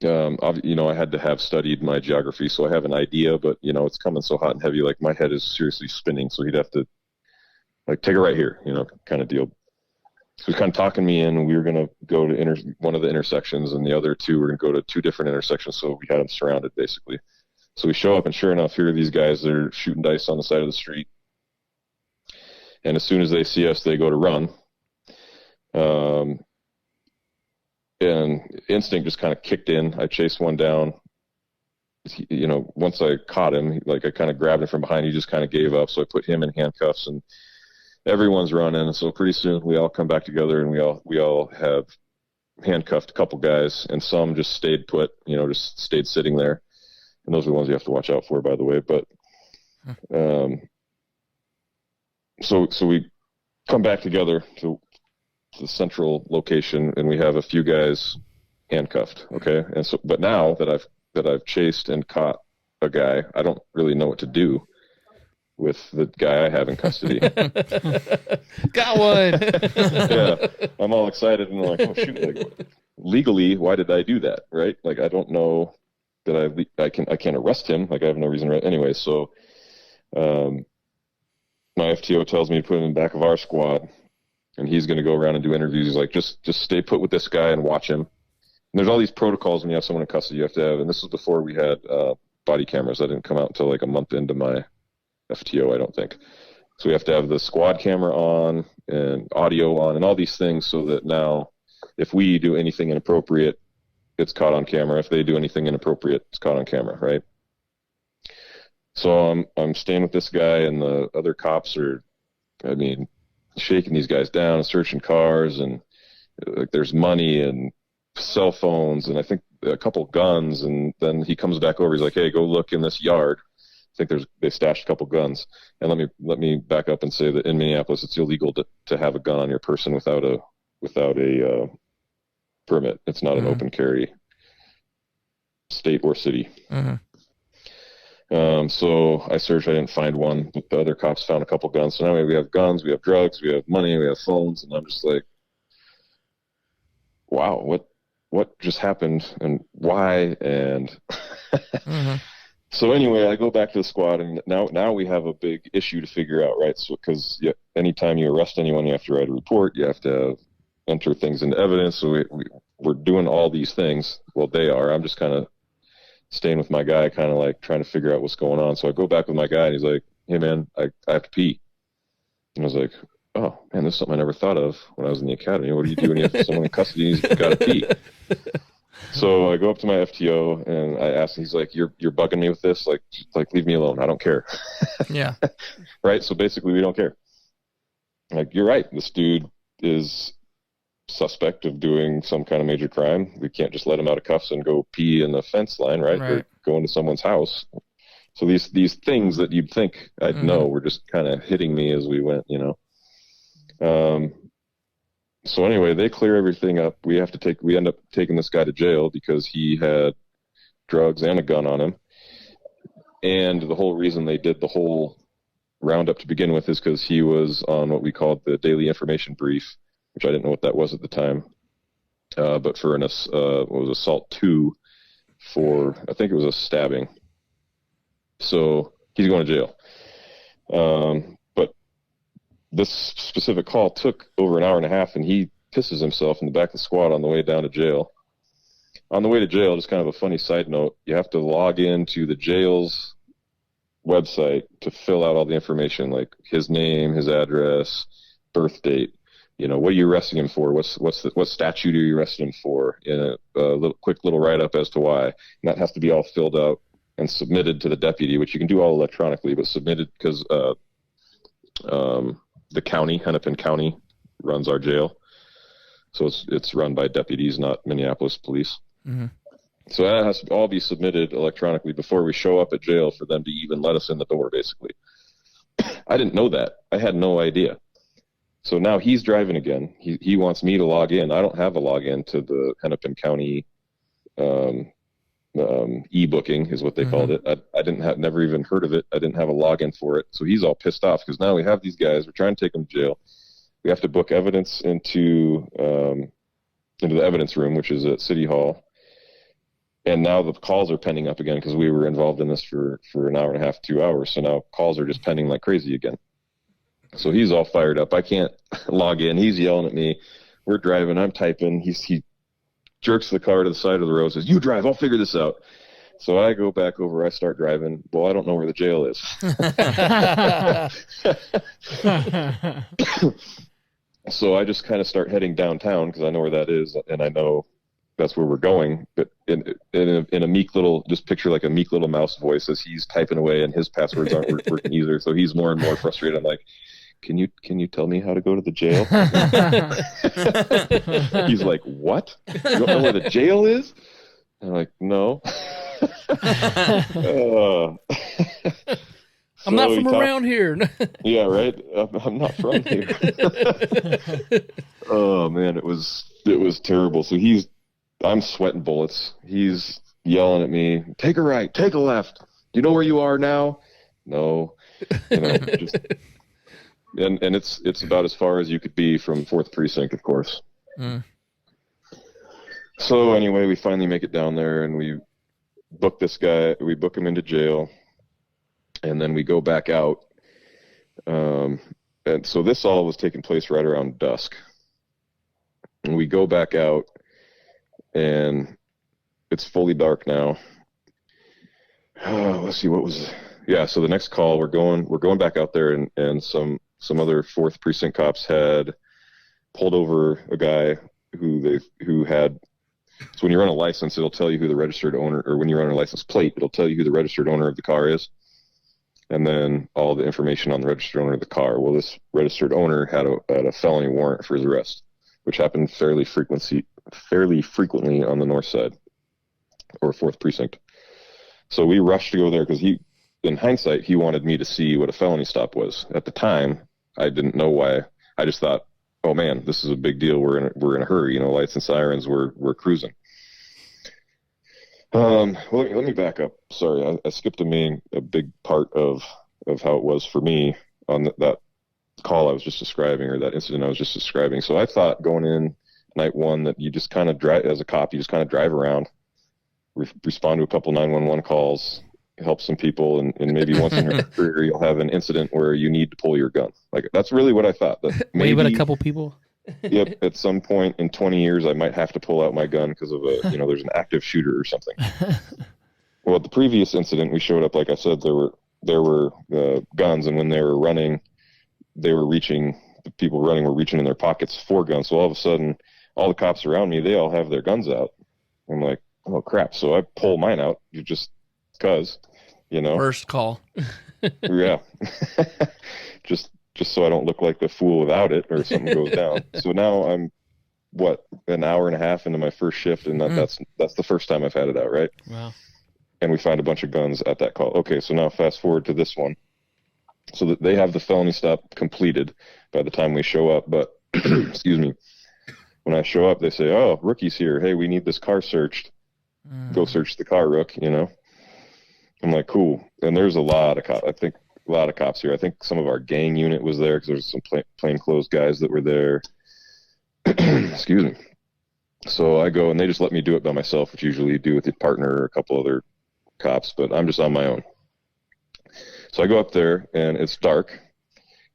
B: I had to have studied my geography, so I have an idea, but, it's coming so hot and heavy, like, my head is seriously spinning. So he'd have to, like, take it right here, kind of deal. So he's kind of talking me in. We were going to go to one of the intersections, and the other two were going to go to two different intersections. So we had them surrounded, basically. So we show up, and sure enough, here are these guys. They're shooting dice on the side of the street. And as soon as they see us, they go to run. And instinct just kind of kicked in. I chased one down. Once I caught him, I kind of grabbed him from behind. He just kind of gave up. So I put him in handcuffs, and everyone's running. So pretty soon we all come back together, and we all have handcuffed a couple guys, and some just stayed put, just stayed sitting there. And those are the ones you have to watch out for, by the way. But so we come back together to the central location, and we have a few guys handcuffed. Okay, and so, but now that I've chased and caught a guy, I don't really know what to do with the guy I have in custody.
A: Got one.
B: Yeah, I'm all excited, and I'm like, oh shoot! Like, legally, why did I do that? Right? Like, I don't know that I can't arrest him. Like, I have no reason to. Anyway, so my FTO tells me to put him in the back of our squad, and he's going to go around and do interviews. He's like, just stay put with this guy and watch him. And there's all these protocols when you have someone in custody you have to have, and this was before we had body cameras. That didn't come out until like a month into my FTO, I don't think. So we have to have the squad camera on and audio on and all these things, so that now if we do anything inappropriate, it's caught on camera. If they do anything inappropriate, it's caught on camera, right? So I'm staying with this guy, and the other cops are, shaking these guys down and searching cars, and there's money and cell phones, and I think a couple guns. And then he comes back over. He's like, "Hey, go look in this yard." I think they stashed a couple guns. And let me back up and say that in Minneapolis, it's illegal to have a gun on your person without a permit. It's not an open carry state or city. So I searched, I didn't find one, but the other cops found a couple guns. So now we have guns, we have drugs, we have money, we have phones, and I'm just like, wow, what just happened, and why? And so anyway, I go back to the squad, and now we have a big issue to figure out, right? So because anytime you arrest anyone, you have to write a report, you have to enter things into evidence. So we're doing all these things. Well, they are. I'm just kind of staying with my guy, kind of like trying to figure out what's going on. So I go back with my guy, and he's like, "Hey man, I have to pee." And I was like, "Oh man, this is something I never thought of when I was in the academy. What do you do when you have someone in custody and he's got to pee?" So I go up to my FTO, and I ask him, he's like, you're bugging me with this? Like leave me alone. I don't care.
A: Yeah.
B: Right. So basically we don't care. Like, you're right. This dude is suspect of doing some kind of major crime. We can't just let him out of cuffs and go pee in the fence line, right? Or go into someone's house. So these things that you'd think I'd know were just kind of hitting me as we went, So anyway, they clear everything up. We end up taking this guy to jail because he had drugs and a gun on him. And the whole reason they did the whole roundup to begin with is because he was on what we called the daily information brief, which I didn't know what that was at the time. But for what was assault 2 for, I think it was a stabbing. So he's going to jail. But this specific call took over an hour and a half, and he pisses himself in the back of the squad on the way down to jail. On the way to jail, just kind of a funny side note, you have to log into the jail's website to fill out all the information, like his name, his address, birth date. What are you arresting him for? What statute are you arresting him for? In a quick little write-up as to why. And that has to be all filled out and submitted to the deputy, which you can do all electronically, but submitted because the county, Hennepin County, runs our jail. So it's run by deputies, not Minneapolis Police. Mm-hmm. So that has to all be submitted electronically before we show up at jail for them to even let us in the door, basically. I didn't know that. I had no idea. So now he's driving again. He wants me to log in. I don't have a login to the Hennepin County e-booking is what they called it. I didn't have, never even heard of it. I didn't have a login for it. So he's all pissed off because now we have these guys. We're trying to take them to jail. We have to book evidence into the evidence room, which is at City Hall. And now the calls are pending up again because we were involved in this for an hour and a half, 2 hours. So now calls are just pending like crazy again. So he's all fired up. I can't log in. He's yelling at me. We're driving. I'm typing. He jerks the car to the side of the road, says, "You drive. I'll figure this out." So I go back over. I start driving. Well, I don't know where the jail is. So I just kind of start heading downtown because I know where that is, and I know that's where we're going. But in a meek little, just picture like a meek little mouse voice as he's typing away, and his passwords aren't working either. So he's more and more frustrated. I'm like, Can you tell me how to go to the jail? He's like, "What? You don't know where the jail is?" I'm like, "No."
C: I'm not from around here.
B: Yeah, right. I'm not from here. Oh man, it was terrible. So I'm sweating bullets. He's yelling at me, "Take a right, take a left. Do you know where you are now?" No. Just. And it's about as far as you could be from 4th Precinct, of course. So anyway, we finally make it down there, and we book this guy. We book him into jail, and then we go back out. And so this all was taking place right around dusk. And we go back out, and it's fully dark now. Let's see, what was... Yeah, so the next call, we're going back out there, and some other 4th Precinct cops had pulled over a guy who had. So when you run a license, it'll tell you who the registered owner, or when you run a license plate, it'll tell you who the registered owner of the car is, and then all the information on the registered owner of the car. Well, this registered owner had a felony warrant for his arrest, which happened fairly frequently on the north side, or 4th Precinct. So we rushed to go there because in hindsight, he wanted me to see what a felony stop was. At the time, I didn't know why. I just thought, "Oh man, this is a big deal. We're in a hurry. Lights and sirens. We're cruising." Well, let me back up. Sorry, I skipped a big part of how it was for me on that call I was just describing, or that incident I was just describing. So I thought going in night one that you just kind of drive as a cop. You just kind of drive around, respond to a couple 911 calls, help some people, and maybe once in your career you'll have an incident where you need to pull your gun. Like, that's really what I thought. That maybe,
C: wave at a couple people.
B: Yep, at some point in 20 years I might have to pull out my gun because of there's an active shooter or something. Well, at the previous incident we showed up, like I said, there were guns, and when they were running, the people running were reaching in their pockets for guns. So all of a sudden, all the cops around me, they all have their guns out. I'm like, "Oh crap!" So I pull mine out, just because.
A: First call.
B: Yeah. just so I don't look like the fool without it, or something goes down. So now I'm an hour and a half into my first shift, and that's the first time I've had it out, right?
C: Wow.
B: And we find a bunch of guns at that call. Okay, so now fast forward to this one. So that they have the felony stop completed by the time we show up, but excuse me. When I show up, they say, "Oh, rookie's here. Hey, we need this car searched. Go search the car, Rook." I'm like, "Cool." And there's a lot of cops. I think a lot of cops here. I think some of our gang unit was there because there's some plainclothes guys that were there. Excuse me. So I go, and they just let me do it by myself, which usually you do with your partner or a couple other cops, but I'm just on my own. So I go up there, and it's dark,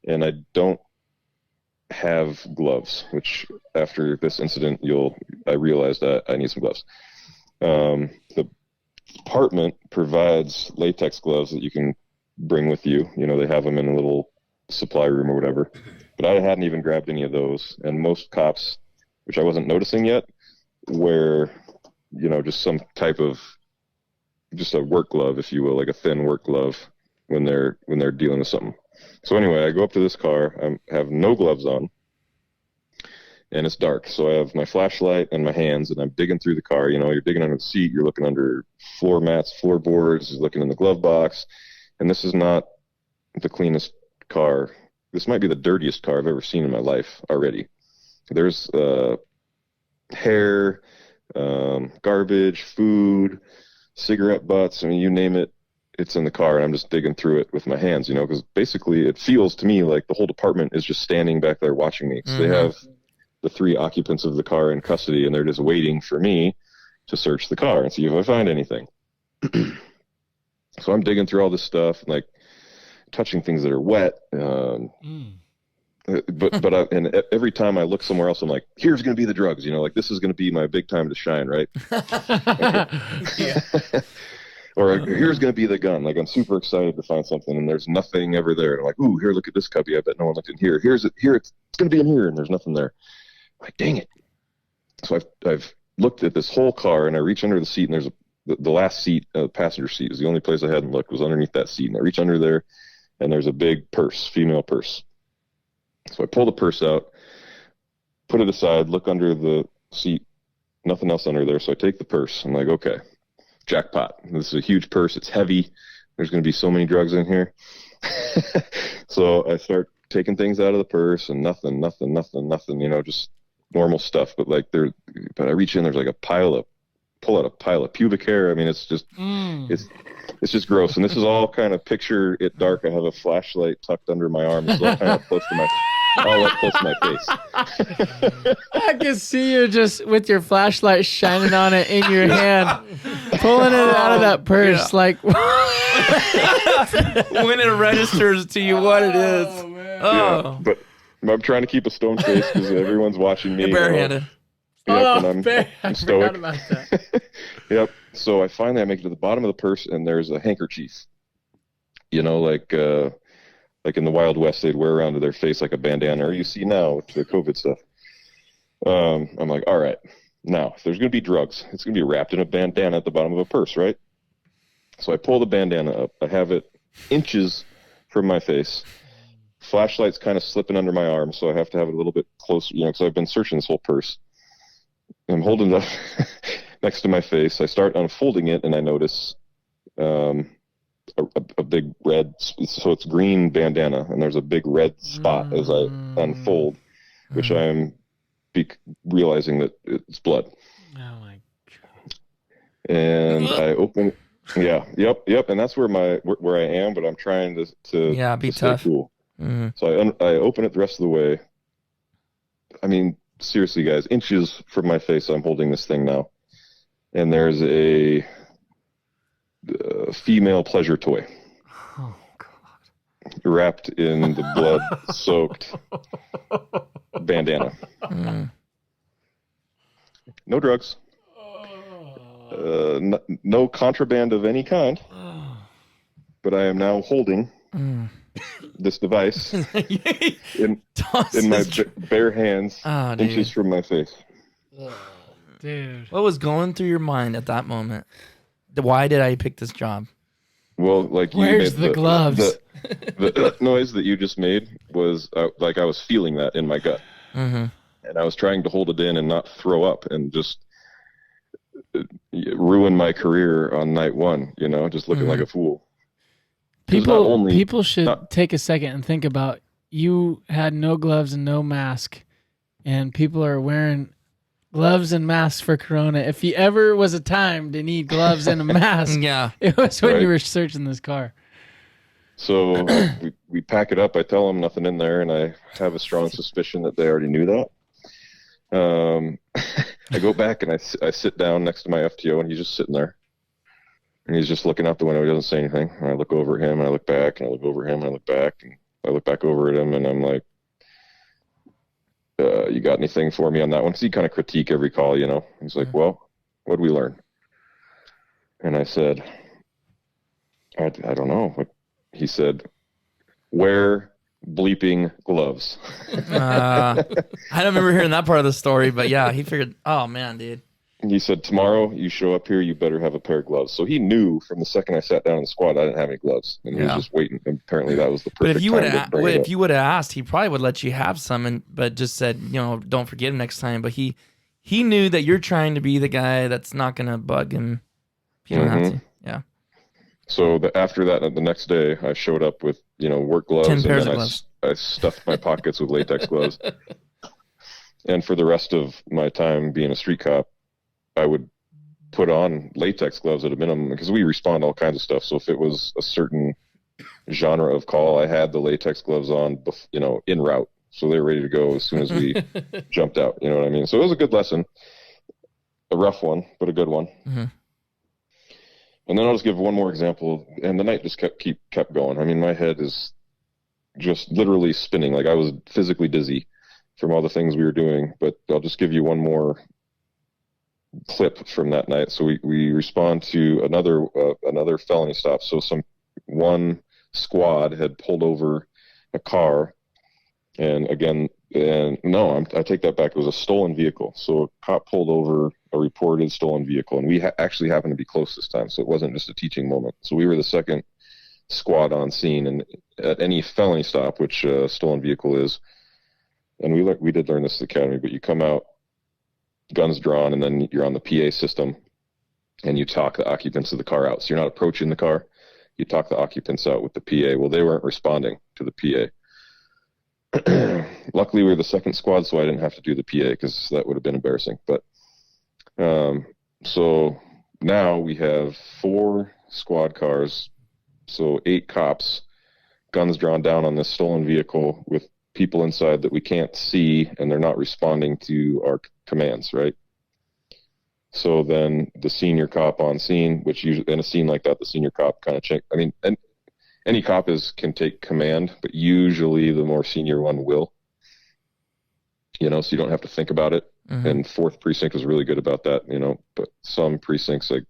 B: and I don't have gloves, which after this incident, I realized that I need some gloves. The department provides latex gloves that you can bring with you. They have them in a little supply room or whatever, but I hadn't even grabbed any of those. And most cops, which I wasn't noticing yet, wear, just some type of, just a work glove, if you will, like a thin work glove when they're dealing with something. So anyway, I go up to this car. I have no gloves on, and it's dark. So I have my flashlight and my hands, and I'm digging through the car. You're digging under the seat. You're looking under floor mats, floorboards, you're looking in the glove box. And this is not the cleanest car. This might be the dirtiest car I've ever seen in my life already. There's hair, garbage, food, cigarette butts. I mean, you name it, it's in the car, and I'm just digging through it with my hands, because basically it feels to me like the whole department is just standing back there watching me. So they have the 3 occupants of the car in custody, and they're just waiting for me to search the car and see if I find anything. So I'm digging through all this stuff, and like touching things that are wet. And every time I look somewhere else, I'm like, here's going to be the drugs, like this is going to be my big time to shine, right? Or here's going to be the gun. Like, I'm super excited to find something, and there's nothing ever there. And I'm like, ooh, here, look at this cubby. I bet no one looked in here. Here, it's going to be in here, and there's nothing there. I'm like, dang it. So I've looked at this whole car, and I reach under the seat, and there's the last seat, passenger seat, is the only place I hadn't looked, was underneath that seat. And I reach under there, and there's a big purse, female purse. So I pull the purse out, put it aside, look under the seat, nothing else under there. So I take the purse. I'm like, okay, jackpot. This is a huge purse. It's heavy. There's going to be so many drugs in here. So I start taking things out of the purse, and nothing, just normal stuff. But I reach in, there's like pull out a pile of pubic hair. I mean, it's just, it's just gross. And this is all kind of picture it dark. I have a flashlight tucked under my arm. It's all kind of close to my face.
D: I can see you just with your flashlight shining on it in your hand, pulling it out of that purse. Yeah. Like,
A: when it registers to you what it is.
D: Oh, man.
A: Oh.
B: Yeah, but I'm trying to keep a stone face because everyone's watching me.
A: You're barehanded.
B: Yep, and I'm stoic.
D: Forgot about that.
B: Yep. So I make it to the bottom of the purse, and there's a handkerchief. Like in the Wild West, they'd wear around to their face like a bandana, or you see now with the COVID stuff. I'm like, all right, now if there's going to be drugs, it's going to be wrapped in a bandana at the bottom of a purse, right? So I pull the bandana up. I have it inches from my face. Flashlight's kind of slipping under my arm, so I have to have it a little bit closer, because I've been searching this whole purse. I'm holding it up next to my face. I start unfolding it, and I notice a big red, so it's green bandana, and there's a big red spot as I unfold, which I am realizing that it's blood.
D: Oh my God.
B: And I open, yep, and that's where I am, but I'm trying to
A: be
B: stay
A: tough.
B: cool. So I open it the rest of the way. I mean, seriously, guys, inches from my face, I'm holding this thing now, and there's a female pleasure toy.
A: Oh God!
B: Wrapped in the blood-soaked bandana. No drugs. No contraband of any kind. But I am now holding this device in my bare hands, inches from my face.
D: Dude.
A: What was going through your mind at that moment? Why did I pick this job?
B: Well, like,
D: where's the gloves?
B: The noise that you just made was like I was feeling that in my gut, and I was trying to hold it in and not throw up and just ruin my career on night one. Just looking like a fool.
D: People should take a second and think about, you had no gloves and no mask, and people are wearing gloves and masks for Corona. If he ever was a time to need gloves and a mask, it was when you were searching this car.
B: So we pack it up. I tell them nothing in there, and I have a strong suspicion that they already knew that. I go back and I sit down next to my FTO, and he's just sitting there. And he's just looking out the window. He doesn't say anything. And I look over at him, and I look back, and I look over him, and I look back, and I look back over at him, and I'm like, you got anything for me on that one? Because he kind of critique every call, He's like, well, what'd we learn? And I said, I don't know. He said, wear bleeping gloves.
A: I don't remember hearing that part of the story, but yeah, he figured, oh man, dude.
B: He said, tomorrow you show up here, you better have a pair of gloves. So he knew from the second I sat down in the squad, I didn't have any gloves. And he was just waiting. And apparently that was the perfect
A: But if you would have asked, he probably would let you have some, but just said, don't forget him next time. But he knew that you're trying to be the guy that's not going to bug him if you don't have to. Yeah.
B: So after that, the next day, I showed up with, work gloves.
A: 10 pairs
B: and
A: of
B: then
A: gloves.
B: I stuffed my pockets with latex gloves. And for the rest of my time being a street cop, I would put on latex gloves at a minimum because we respond to all kinds of stuff. So if it was a certain genre of call, I had the latex gloves on, en route. So they were ready to go as soon as we jumped out. You know what I mean? So it was a good lesson, a rough one, but a good one.
A: Mm-hmm.
B: And then I'll just give one more example. And the night just kept going. I mean, my head is just literally spinning. Like I was physically dizzy from all the things we were doing. But I'll just give you one more clip from that night. So we respond to another felony stop. So one squad had pulled over a car, and I take that back. It was a stolen vehicle. So a cop pulled over a reported stolen vehicle, and we actually happened to be close this time. So it wasn't just a teaching moment. So we were the second squad on scene, and at any felony stop, which a stolen vehicle is, and we did learn this at the academy, but you come out, guns drawn, and then you're on the PA system, and you talk the occupants of the car out. So you're not approaching the car. You talk the occupants out with the PA. Well, they weren't responding to the PA. Luckily, we were the second squad, so I didn't have to do the PA because that would have been embarrassing. But so now we have 4 squad cars, so 8 cops, guns drawn down on this stolen vehicle with people inside that we can't see, and they're not responding to our commands, right? So then the senior cop on scene, which usually in a scene like that, the senior cop kind of check. I mean, and any cop can take command, but usually the more senior one will, so you don't have to think about it. Mm-hmm. And 4th precinct was really good about that, but some precincts, like,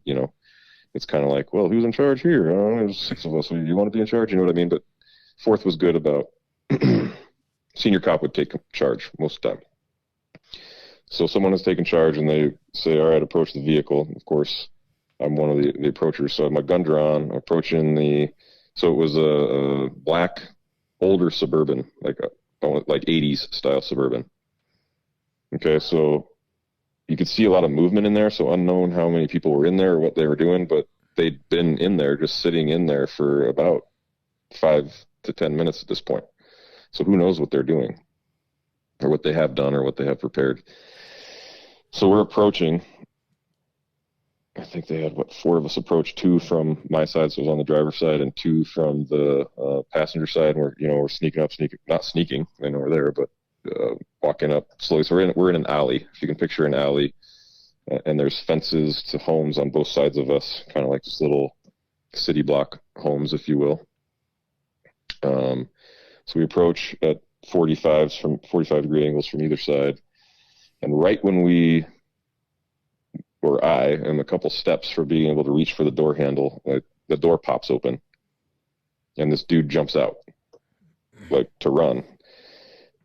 B: it's kind of like, well, who's in charge here? There's 6 of us. You want to be in charge? You know what I mean? But 4th was good about senior cop would take charge most of the time. So someone is taking charge, and they say, all right, approach the vehicle. Of course, I'm one of the approachers. So I have my gun drawn, approaching so it was a black, older Suburban, like 80s style Suburban. Okay, so you could see a lot of movement in there. So unknown how many people were in there or what they were doing, but they'd been in there, just sitting in there for about 5 to 10 minutes at this point. So who knows what they're doing or what they have done or what they have prepared. So we're approaching. I think they had 4 of us approach, 2 from my side, so I was on the driver's side, and 2 from the passenger side. And we're not sneaking, I know we're there, but walking up slowly. So we're in an alley, if you can picture an alley, and there's fences to homes on both sides of us, kind of like just little city block homes, if you will. So we approach at 45 degree angles from either side, and right when I am a couple steps from being able to reach for the door handle, like the door pops open, and this dude jumps out, like to run.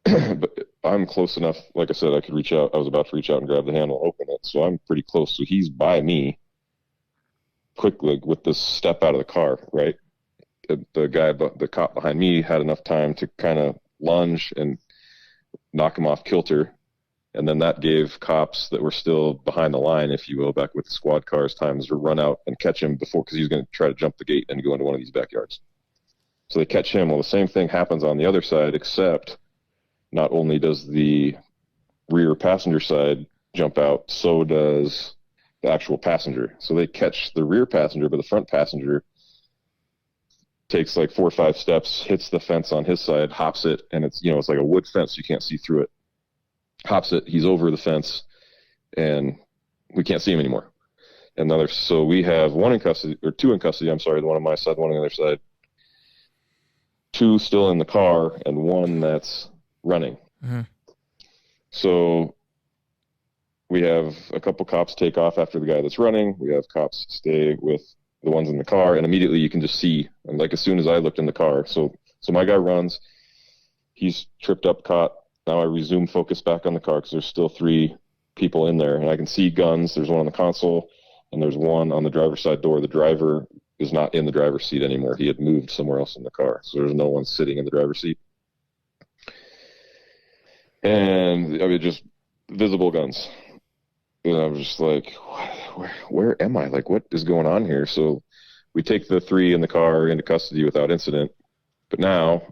B: But I'm close enough. Like I said, I could reach out. I was about to reach out and grab the handle and open it, so I'm pretty close. So he's by me quickly with this step out of the car, right? The cop behind me had enough time to kind of lunge and knock him off kilter. And then that gave cops that were still behind the line, if you will, back with the squad cars, times to run out and catch him because he was going to try to jump the gate and go into one of these backyards. So they catch him. Well, the same thing happens on the other side, except not only does the rear passenger side jump out, so does the actual passenger. So they catch the rear passenger, but the front passenger takes like 4 or 5 steps, hits the fence on his side, hops it, and it's like a wood fence. You can't see through it. Hops it. He's over the fence, and we can't see him anymore. So we have 1 in custody, or 2 in custody. I'm sorry, the one on my side, 1 on the other side. 2 still in the car, and 1 that's running. Mm-hmm. So we have a couple cops take off after the guy that's running. We have cops stay with the ones in the car, and immediately you can just see. And like as soon as I looked in the car, so my guy runs. He's tripped up, caught. Now I resume focus back on the car because there's still 3 people in there, and I can see guns. There's 1 on the console, and there's 1 on the driver's side door. The driver is not in the driver's seat anymore. He had moved somewhere else in the car, so there's no one sitting in the driver's seat. And I mean, just visible guns. And I was just like, where am I? Like, what is going on here? So we take the 3 in the car into custody without incident, but now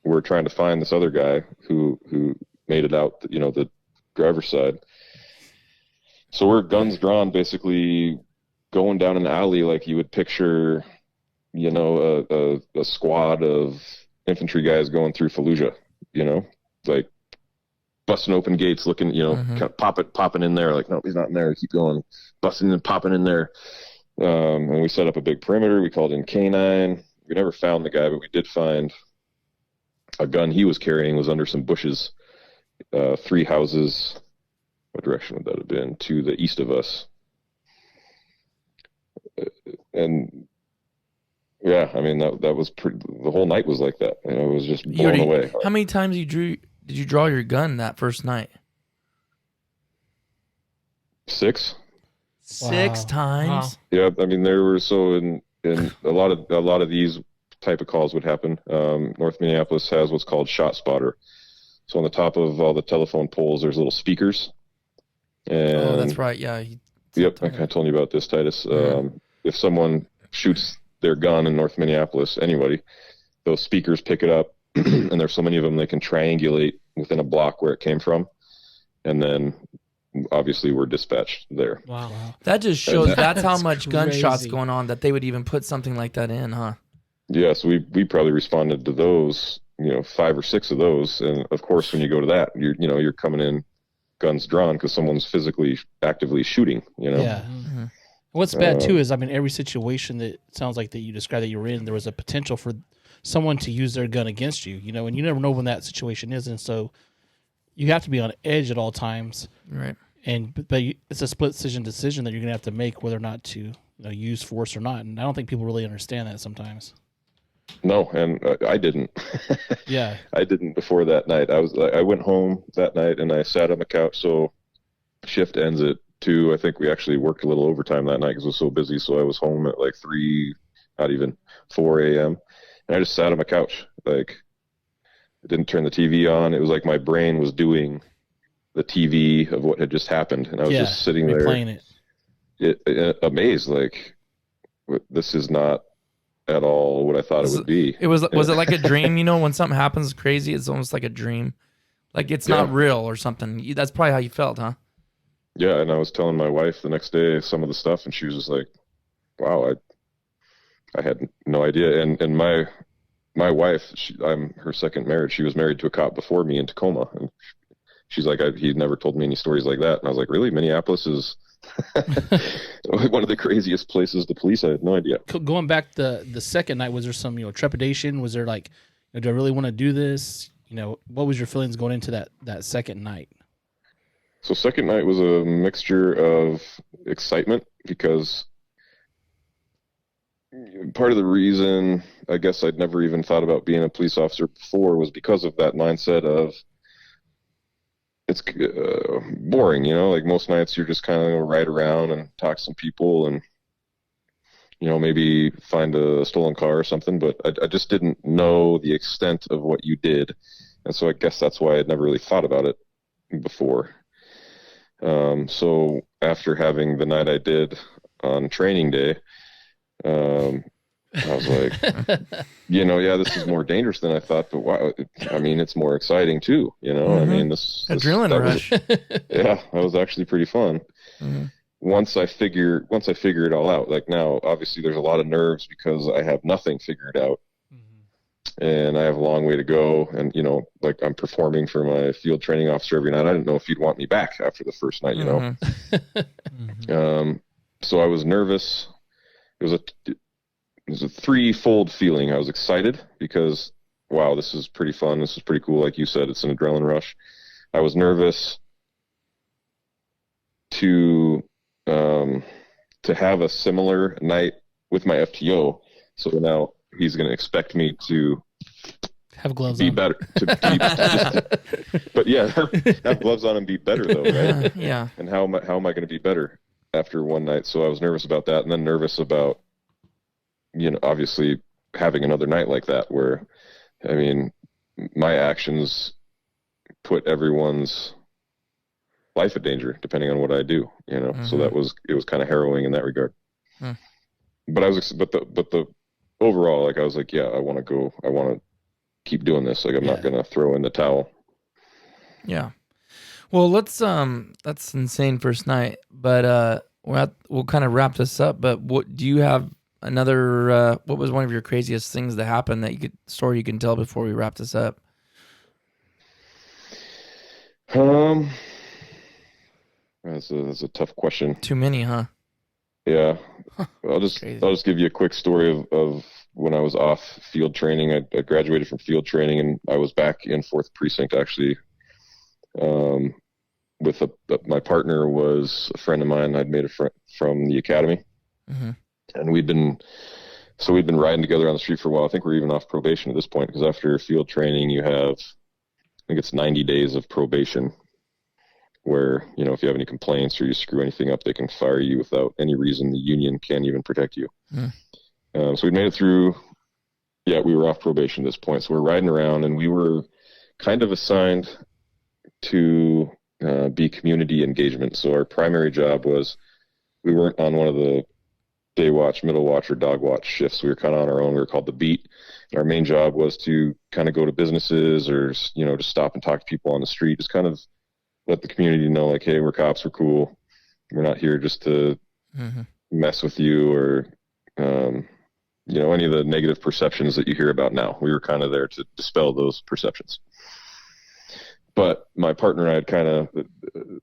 B: we're trying to find this other guy who made it out, the driver's side. So we're guns drawn, basically going down an alley like you would picture, you know, a squad of infantry guys going through Fallujah, you know, like busting open gates, looking, you know, kind of popping in there, like, no, he's not in there. Keep going, busting and popping in there. And we set up a big perimeter. We called in K9. We never found the guy, but we did find a gun he was carrying was under some bushes, 3 houses. What direction would that have been? To the east of us. And yeah, I mean, that was pretty, the whole night was like that. You know, it was just blown away.
A: How many times did you draw your gun that first night?
B: 6.
A: 6 times.
B: Wow. Yeah, I mean, there were in a lot of these type of calls would happen. North Minneapolis has what's called Shot Spotter. So on the top of all the telephone poles, there's little speakers. And
A: that's right. Yeah.
B: Yep, I kind of told you about this, Titus. If someone shoots their gun in North Minneapolis, anybody, those speakers pick it up, and there's so many of them they can triangulate within a block where it came from, and then obviously we're dispatched there.
D: Wow.
A: That just shows that's how much gunshots going on that they would even put something like that in, huh?
B: Yeah, so we probably responded to those, you know, 5 or 6 of those, and of course when you go to that, you're coming in guns drawn because someone's physically actively shooting, you know.
C: Yeah. What's bad too is, I mean, every situation that sounds like that you described that you were in, there was a potential for someone to use their gun against you, you know, and you never know when that situation is, and so you have to be on edge at all times,
A: right?
C: But it's a split decision that you're gonna have to make whether or not to use force or not, and I don't think people really understand that sometimes.
B: No, and I didn't.
C: Yeah,
B: I didn't before that night. I went home that night and I sat on the couch. So shift ends at 2. I think we actually worked a little overtime that night because it was so busy. So I was home at like 3, not even 4 a.m. And I just sat on my couch. Like, I didn't turn the TV on. It was like my brain was doing the TV of what had just happened, and I was just sitting there,
C: replaying
B: it amazed. Like, this is not at all what I thought it would be.
A: Was it like a dream? You know, when something happens crazy, it's almost like a dream. Like it's not real or something. That's probably how you felt, huh?
B: Yeah, and I was telling my wife the next day some of the stuff, and she was just like, "Wow, I had no idea." And my wife, I'm her second marriage. She was married to a cop before me in Tacoma, and she's like, he never told me any stories like that. And I was like, really? Minneapolis is one of the craziest places to police. I had no idea.
C: Going back the second night, was there some trepidation? Was there like, do I really want to do this? What was your feelings going into that second night?
B: So second night was a mixture of excitement because part of the reason I guess I'd never even thought about being a police officer before was because of that mindset of it's boring, like most nights you're just kind of ride around and talk to some people and maybe find a stolen car or something, but I just didn't know the extent of what you did, and so I guess that's why I'd never really thought about it before. So after having the night I did on training day, I was like, this is more dangerous than I thought, but wow, it's more exciting too,
A: Mm-hmm.
B: This
A: adrenaline rush.
B: That was actually pretty fun.
A: Mm-hmm.
B: Once I figure it all out, like now, obviously there's a lot of nerves because I have nothing figured out, and I have a long way to go. And, like I'm performing for my field training officer every night. I didn't know if you'd want me back after the first night, So I was nervous. It was a threefold feeling. I was excited because, wow, this is pretty fun. This is pretty cool. Like you said, it's an adrenaline rush. I was nervous to have a similar night with my FTO. So now he's going to expect me to
C: have gloves
B: be
C: on.
B: better. But yeah, have gloves on and be better though, right?
A: Yeah.
B: And how am I going to be better after one night? So I was nervous about that, and then nervous about, obviously having another night like that where, my actions put everyone's life in danger depending on what I do, So it was kind of harrowing in that regard. But the overall, like I was like, yeah, I want to keep doing this. Like I'm not going to throw in the towel.
A: Yeah. Well, let's that's insane first night, but we'll kind of wrap this up. But what do you have another? What was one of your craziest things that happened that you can tell before we wrap this up?
B: That's a tough question.
A: Too many, huh?
B: Yeah. I'll just give you a quick story of when I was off field training. I graduated from field training and I was back in 4th Precinct actually. With my partner was a friend of mine. I'd made a friend from the academy, and we'd been riding together on the street for a while. I think we're even off probation at this point because after field training, you have, I think it's 90 days of probation, where if you have any complaints or you screw anything up, they can fire you without any reason. The union can't even protect you. So we made it through. Yeah, we were off probation at this point. So we're riding around, and we were kind of assigned to be community engagement. So our primary job was, we weren't on one of the day watch, middle watch, or dog watch shifts. We were kind of on our own. We were called the beat. And our main job was to kind of go to businesses or just stop and talk to people on the street, just kind of let the community know, like, hey, we're cops, we're cool. We're not here just to mess with you or any of the negative perceptions that you hear about now. We were kind of there to dispel those perceptions. But my partner and I had kind of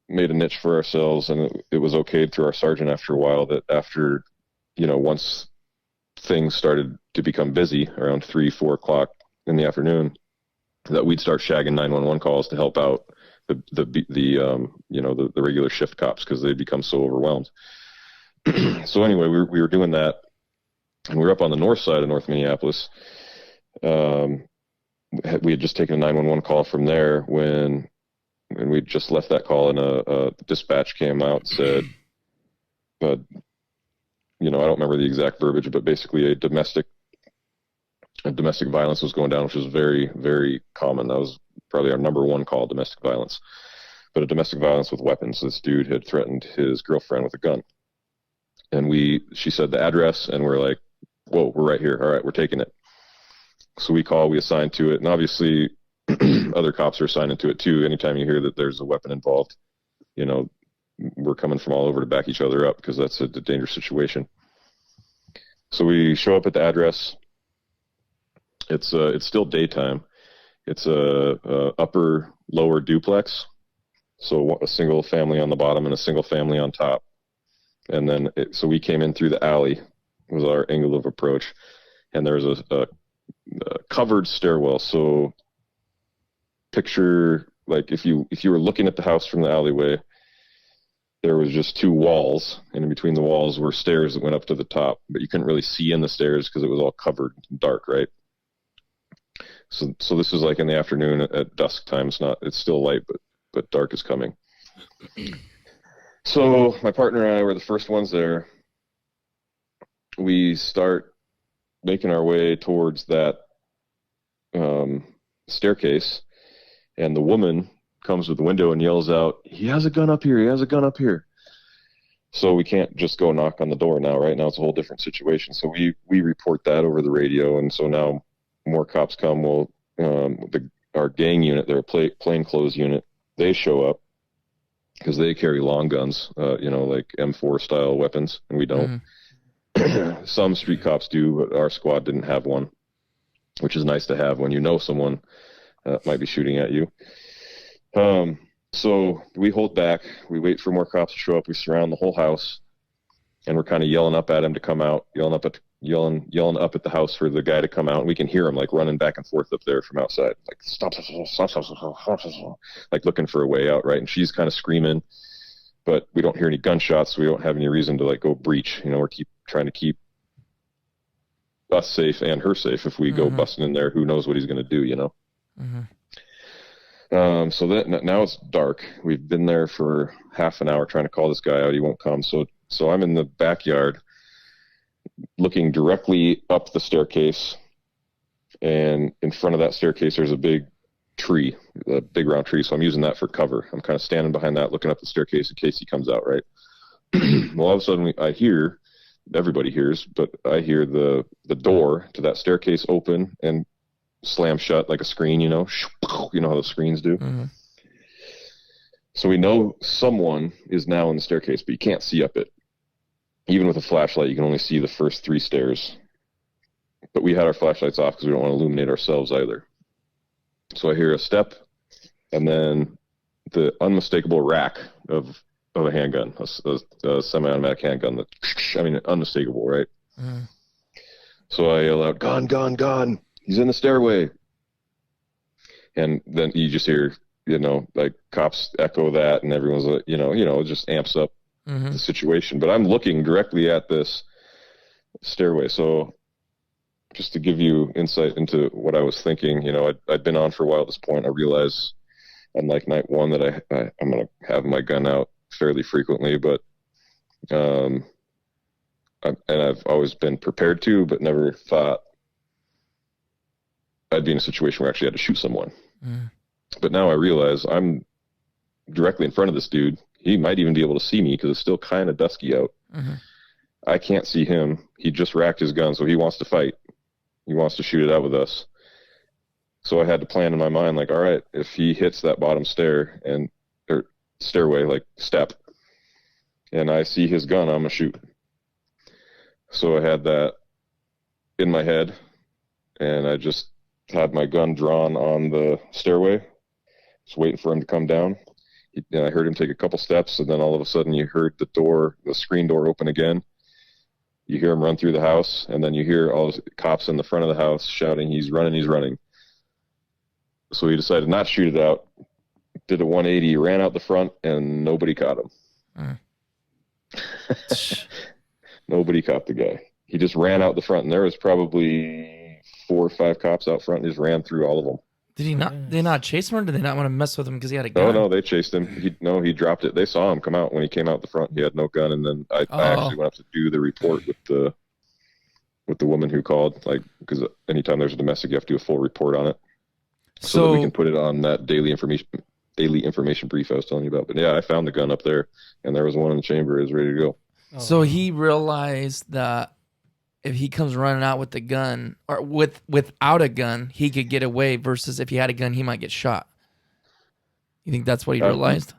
B: made a niche for ourselves, and it was okayed through our sergeant after a while that after, once things started to become busy around 3-4 o'clock in the afternoon, that we'd start shagging 911 calls to help out the regular shift cops because they'd become so overwhelmed. So anyway, we were doing that, and we were up on the north side of North Minneapolis. We had just taken a 911 call from there when we just left that call, and a dispatch came out and said, I don't remember the exact verbiage, but basically a domestic violence was going down, which was very, very common. That was probably our number one call, domestic violence. But a domestic violence with weapons. This dude had threatened his girlfriend with a gun. And she said the address, and we're like, whoa, we're right here. All right, we're taking it. So we assign to it, and obviously other cops are assigning to it too. Anytime you hear that there's a weapon involved, we're coming from all over to back each other up because that's a dangerous situation. So we show up at the address. It's still daytime. It's a upper lower duplex, so a single family on the bottom and a single family on top. And then so we came in through the alley was our angle of approach, and there's a covered stairwell. So picture like if you were looking at the house from the alleyway, there was just 2 walls, and in between the walls were stairs that went up to the top, but you couldn't really see in the stairs because it was all covered dark, right? So this is like in the afternoon at dusk time. It's still light, but dark is coming. So my partner and I were the first ones there. We start making our way towards that staircase, and the woman comes to the window and yells out, "He has a gun up here, he has a gun up here." So we can't just go knock on the door now, right? Now it's a whole different situation. So we report that over the radio, and so now more cops come. Well, our gang unit, their plainclothes unit, they show up because they carry long guns, like M4 style weapons, and we don't. Some street cops do, but our squad didn't have one, which is nice to have when someone might be shooting at you. So we hold back. We wait for more cops to show up. We surround the whole house, and we're kind of yelling up at him to come out, yelling up at the house for the guy to come out. And we can hear him like running back and forth up there from outside, like stop, like looking for a way out, right? And she's kind of screaming, but we don't hear any gunshots, so we don't have any reason to like go breach. We're trying to keep us safe and her safe. If we go busting in there, who knows what he's going to do, So that now it's dark. We've been there for half an hour trying to call this guy out. He won't come. So I'm in the backyard looking directly up the staircase, and in front of that staircase there's a big tree, a big round tree. So I'm using that for cover. I'm kind of standing behind that, looking up the staircase in case he comes out, right? Well, all of a sudden I hear, everybody hears, but I hear the door to that staircase open and slam shut like a screen, you know how the screens do. So we know someone is now in the staircase, but you can't see up it. Even with a flashlight, you can only see the first 3 stairs. But we had our flashlights off because we don't want to illuminate ourselves either. So I hear a step, and then the unmistakable rack of a handgun, a semi-automatic handgun. Unmistakable, right? Mm. So I yell out, "Gun, gun, gun! He's in the stairway!" And then you just hear, like cops echo that, and everyone's like, it just amps up the situation. But I'm looking directly at this stairway. So just to give you insight into what I was thinking, I'd been on for a while at this point. I realize, unlike night one, that I'm going to have my gun out fairly frequently, but I've always been prepared to, but never thought I'd be in a situation where I actually had to shoot someone. But now I realize I'm directly in front of this dude. He might even be able to see me because it's still kind of dusky out. I can't see him. He just racked his gun, so he wants to fight. He wants to shoot it out with us. So I had to plan in my mind, like, all right, if he hits that bottom or stairway, like step, and I see his gun, I'm gonna shoot. So I had that in my head, and I just had my gun drawn on the stairway, just waiting for him to come down. And I heard him take a couple steps, and then all of a sudden you heard the screen door open again. You hear him run through the house, and then you hear all the cops in the front of the house shouting, "He's running, he's running." So he decided not to shoot it out, did a 180, ran out the front, and nobody caught him. Nobody caught the guy. He just ran out the front, and there was probably 4 or 5 cops out front, and just ran through all of them.
A: Did he not? Did they not chase him, or did they not want to mess with him because he had a gun?
B: No, they chased him. He dropped it. They saw him come out when he came out the front. He had no gun, and then I actually went up to do the report with the woman who called, like, because anytime there's a domestic, you have to do a full report on it, so that we can put it on that daily information brief I was telling you about. But yeah, I found the gun up there, and there was one in the chamber. It was ready to go.
A: So he realized that if he comes running out with the gun, or without a gun, he could get away, versus if he had a gun, he might get shot. You think that's what he realized?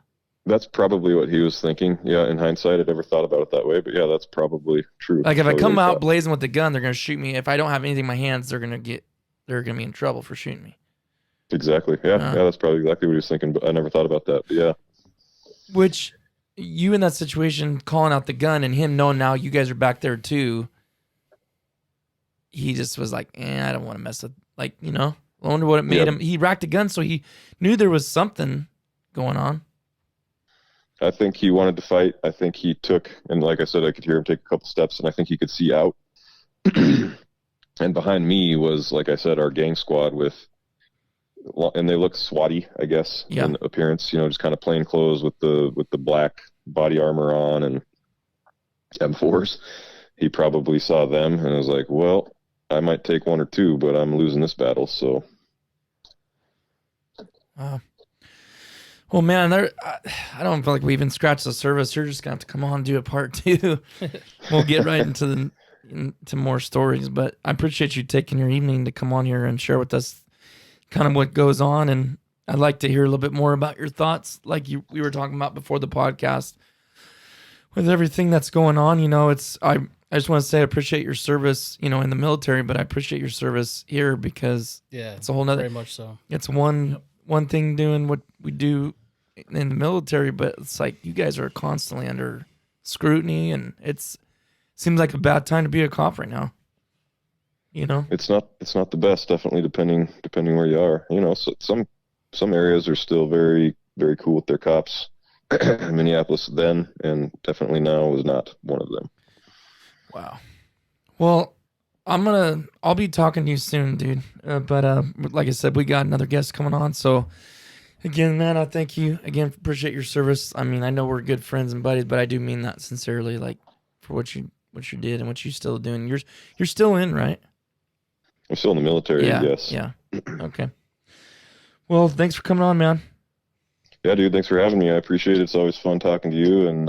B: That's probably what he was thinking. Yeah, in hindsight, I'd never thought about it that way, but yeah, that's probably true.
A: Like, if I come out blazing with the gun, they're going to shoot me. If I don't have anything in my hands, they're going to be in trouble for shooting me.
B: Exactly. Yeah, that's probably exactly what he was thinking, but I never thought about that. But yeah.
A: Which, you in that situation, calling out the gun, and him knowing now you guys are back there too, he just was like, I don't want to mess with, I wonder what it made him. He racked a gun, so he knew there was something going on.
B: I think he wanted to fight. I think he took, and like I said, I could hear him take a couple steps, and I think he could see out. And behind me was, like I said, our gang squad and they looked SWAT-y, I guess, in appearance, just kind of plain clothes with the black body armor on and M4s. He probably saw them and was like, well, I might take 1 or 2, but I'm losing this battle, so.
A: Well, man, I don't feel like we even scratched the surface. You're just going to have to come on and do a part 2. We'll get right into more stories, but I appreciate you taking your evening to come on here and share with us kind of what goes on, and I'd like to hear a little bit more about your thoughts, like we were talking about before the podcast, with everything that's going on. I just want to say I appreciate your service, in the military, but I appreciate your service here because it's a whole nother.
C: Very much so.
A: It's one thing doing what we do in the military, but it's like you guys are constantly under scrutiny, and seems like a bad time to be a cop right now.
B: It's not the best, definitely, depending where you are. So some areas are still very, very cool with their cops. Minneapolis then, and definitely now, was not one of them.
A: Wow. Well, I'll be talking to you soon, dude. But like I said, we got another guest coming on. So again, man, I thank you again. Appreciate your service. I mean, I know we're good friends and buddies, but I do mean that sincerely, like, for what you did and what you're still doing. You're still in, right?
B: I'm still in the military, yes.
A: Yeah. Okay. Well, thanks for coming on, man.
B: Yeah, dude, thanks for having me. I appreciate it. It's always fun talking to you, and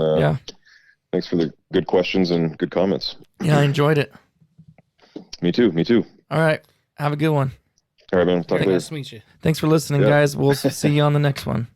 B: thanks for the good questions and good comments.
A: Yeah, I enjoyed it.
B: Me too.
A: All right. Have a good one.
B: All right, man. Talk later.
C: Nice to meet you.
A: Thanks for listening, guys. We'll see you on the next one.